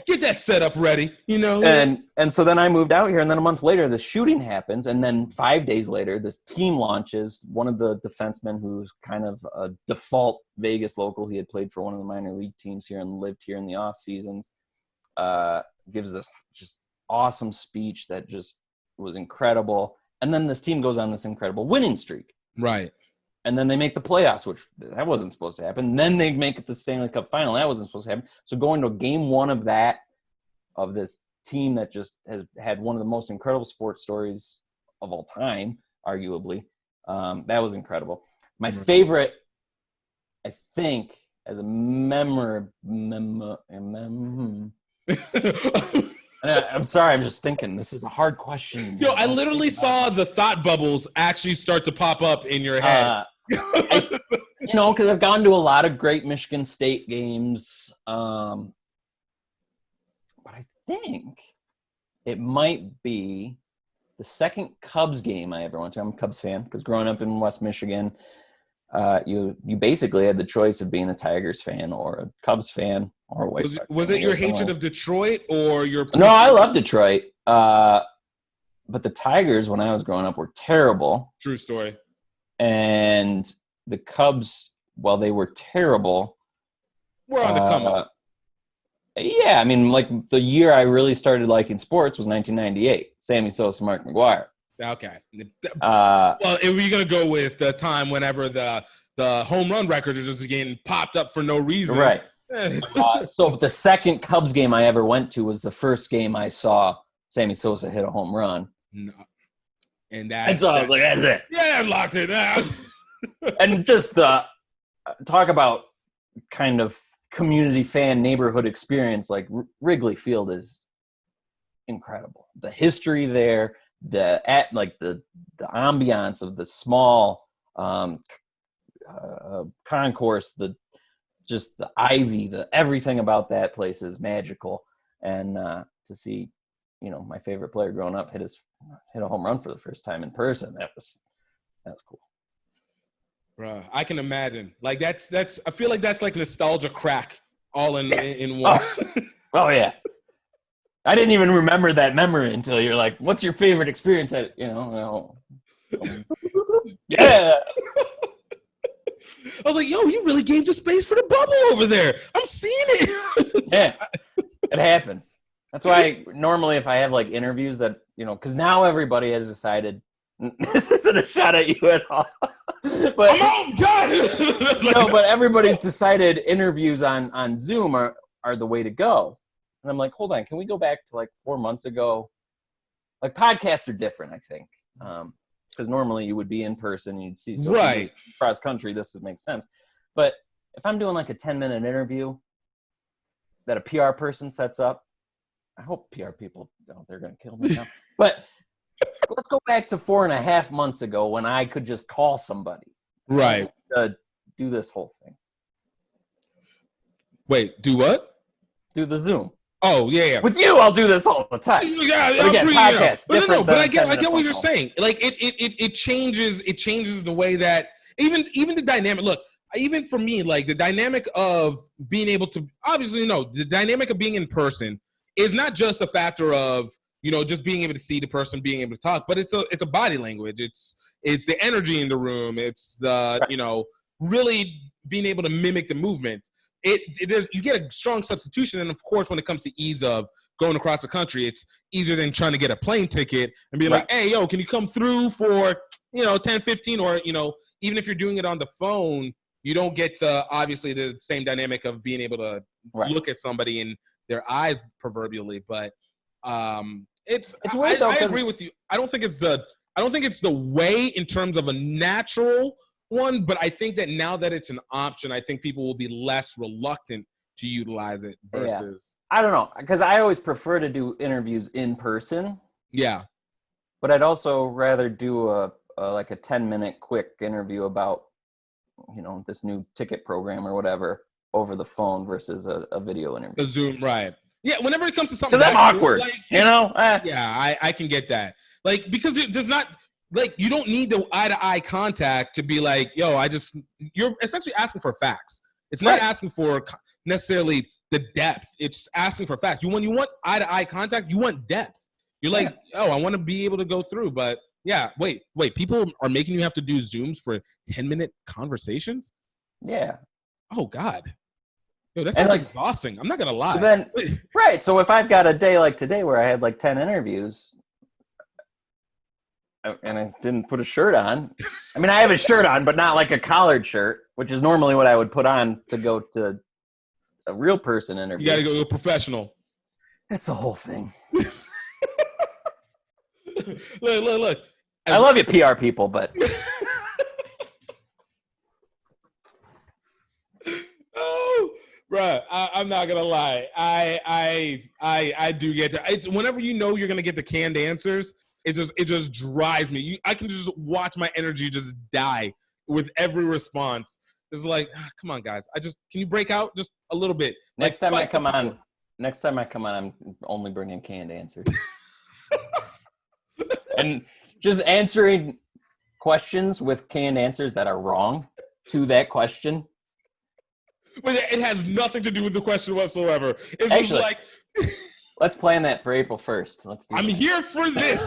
get that setup ready, And so then I moved out here, and then a month later the shooting happens, and then 5 days later this team launches. One of the defensemen, who's kind of a default Vegas local, he had played for one of the minor league teams here and lived here in the off seasons, gives this just awesome speech that just was incredible. And then this team goes on this incredible winning streak. Right. And then they make the playoffs, which that wasn't supposed to happen. Then they make it the Stanley Cup final. That wasn't supposed to happen. So going to game 1 of this team that just has had one of the most incredible sports stories of all time, arguably, that was incredible. My favorite, I think, as a I'm sorry, I'm just thinking. This is a hard question. Yo, I literally saw the thought bubbles actually start to pop up in your head. Because I've gone to a lot of great Michigan State games. But I think it might be the second Cubs game I ever went to. I'm a Cubs fan because growing up in West Michigan, you basically had the choice of being a Tigers fan or a Cubs fan or a White Sox fan. Was it your hatred of Detroit or your? No, I love Detroit. But the Tigers, when I was growing up, were terrible. True story. And the Cubs, while they were terrible, we're on the come up. Yeah, I mean, like the year I really started liking sports was 1998. Sammy Sosa, Mark McGwire. Okay. Well, if you're gonna go with the time whenever the home run records are just getting popped up for no reason, right? So the second Cubs game I ever went to was the first game I saw Sammy Sosa hit a home run. No. And so I was like, that's it. Yeah, I'm locked in. And just talk about kind of community fan neighborhood experience. Like Wrigley Field is incredible. The history there, the ambiance of the small concourse, just the ivy, the everything about that place is magical. And to see, my favorite player growing up hit a home run for the first time in person, that was cool. Bruh, I can imagine. Like that's I feel like that's like nostalgia crack all in one. Oh yeah. I didn't even remember that memory until you're like, what's your favorite experience at, yeah. I was like, yo, you really gave the space for the bubble over there. I'm seeing it. Yeah, it happens. That's why normally if I have like interviews that, because now everybody has decided, this isn't a shot at you at all. But, oh, God. but everybody's decided interviews on Zoom are the way to go. And I'm like, hold on, can we go back to like 4 months ago? Like podcasts are different, I think. Because normally you would be in person, you'd see right cross country. This makes sense. But if I'm doing like a 10-minute interview that a PR person sets up, I hope PR people they're going to kill me now. But let's go back to 4.5 months ago when I could just call somebody. Right. To do this whole thing. Wait, do what? Do the Zoom. Oh, yeah. With you, I'll do this all the time. Yeah, but again, podcast different. But I get what you're saying. Like it changes the way that even the dynamic. Look, even for me, like the dynamic of being able to obviously the dynamic of being in person is not just a factor of just being able to see the person, being able to talk, but it's a body language. It's the energy in the room. It's the really being able to mimic the movement. You get a strong substitution, and of course, when it comes to ease of going across the country, it's easier than trying to get a plane ticket and be like, "Hey, yo, can you come through for 10, 15?" Or even if you're doing it on the phone, you don't get obviously the same dynamic of being able to look at somebody in their eyes proverbially. But it's weird though. I agree with you. I don't think it's the way in terms of a natural one, but I think that now that it's an option, I think people will be less reluctant to utilize it versus. Yeah. I don't know, because I always prefer to do interviews in person. Yeah. But I'd also rather do a 10-minute quick interview about, this new ticket program or whatever over the phone versus a video interview. The Zoom, right? Yeah. Whenever it comes to something, because I'm awkward, Yeah, I can get that. Like because it does not. Like, you don't need the eye-to-eye contact to be like, yo, you're essentially asking for facts. It's not asking for necessarily the depth. It's asking for facts. When you want eye-to-eye contact, you want depth. You're like, oh, I want to be able to go through. But, yeah, wait. People are making you have to do Zooms for 10-minute conversations? Yeah. Oh, God. Yo, that's exhausting. I'm not going to lie. So then, so if I've got a day like today where I had like 10 interviews – and I didn't put a shirt on. I mean, I have a shirt on, but not like a collared shirt, which is normally what I would put on to go to a real person interview. You got to go to a professional. That's the whole thing. Look. I love you, PR people, but. Oh, bruh, I'm not gonna lie. I do get that. Whenever you're gonna get the canned answers. It just drives me. I can just watch my energy just die with every response. It's like, come on, guys. Can you break out just a little bit? Next time I come on, I'm only bringing canned answers. And just answering questions with canned answers that are wrong to that question. But it has nothing to do with the question whatsoever. It's actually, just like... Let's plan that for April 1st. Let's do I'm that. here for this.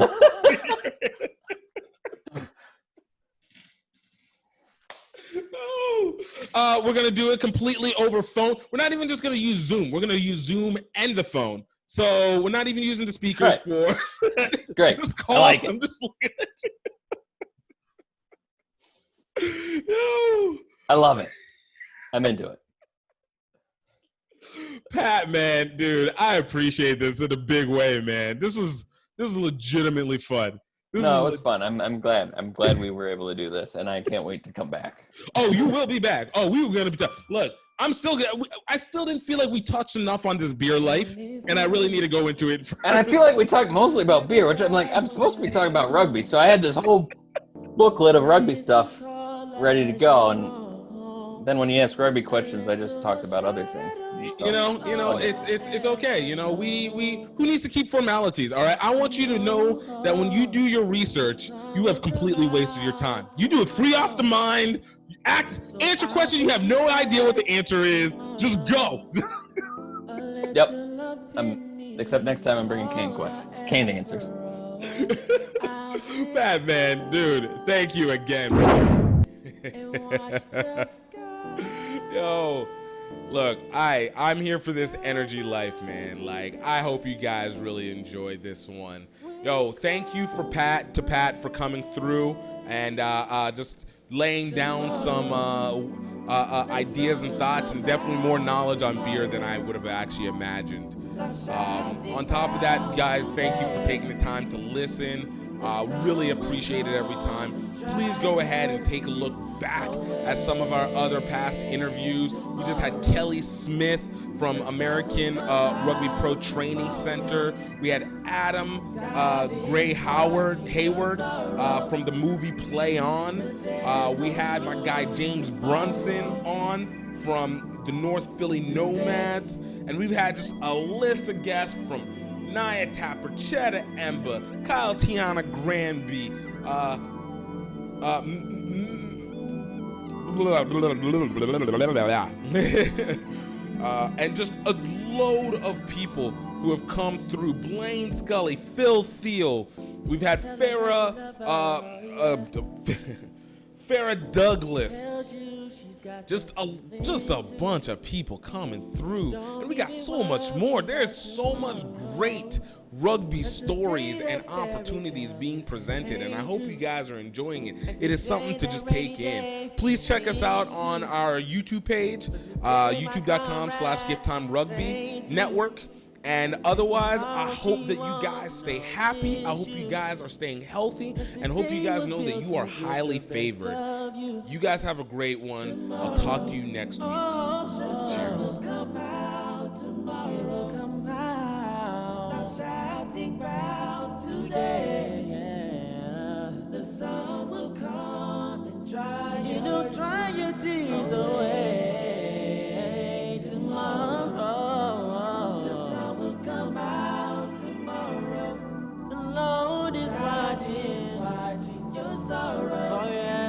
We're going to do it completely over phone. We're not even just going to use Zoom. We're going to use Zoom and the phone. So we're not even using the speakers for... Great. Just call them. Just looking at you. No. I love it. I'm into it. Pat, man, dude, I appreciate this in a big way, man. This was legitimately fun. It was fun. I'm glad. I'm glad we were able to do this, and I can't wait to come back. Oh, you will be back. Oh, we were gonna be. Look, I still didn't feel like we touched enough on this beer life, and I really need to go into it. And I feel like we talked mostly about beer, which I'm supposed to be talking about rugby. So I had this whole booklet of rugby stuff ready to go, and Then when you ask rugby questions, I just talked about other things. So, it's okay. We who needs to keep formalities? All right, I want you to know that when you do your research, you have completely wasted your time. You do it free off the mind. Answer questions you have no idea what the answer is. Just go. Yep. Except next time I'm bringing canned answers. Bad man, dude. Thank you again. Yo, look, I'm here for this energy life, man. Like, I hope you guys really enjoyed this one. Yo, thank you for Pat for coming through and just laying down some ideas and thoughts, and definitely more knowledge on beer than I would have actually imagined. On top of that, guys, thank you for taking the time to listen. Really appreciate it every time. Please go ahead and take a look back at some of our other past interviews. We just had Kelly Smith from American Rugby Pro Training Center. We had Adam Gray Hayward from the movie Play On. We had my guy James Brunson on from the North Philly Nomads. And we've had just a list of guests from Naya Tapper, Cheddar Ember, Kyle Tiana Granby, and just a load of people who have come through. Blaine Scully, Phil Thiel. We've had Farrah Douglas. Just a bunch of people coming through, and we got so much more. There's so much great rugby stories and opportunities being presented, and I hope you guys are enjoying it. It is something to just take in. Please check us out on our YouTube page, youtube.com/GiftTime Rugby Network. And otherwise, I hope that you guys stay happy. I hope you guys are staying healthy, and hope you guys know that you are highly favored. You guys have a great one. I'll talk to you next week. Cheers. Dry your tears away tomorrow. The sun will come out tomorrow. The Lord is watching your sorrow. Oh yeah.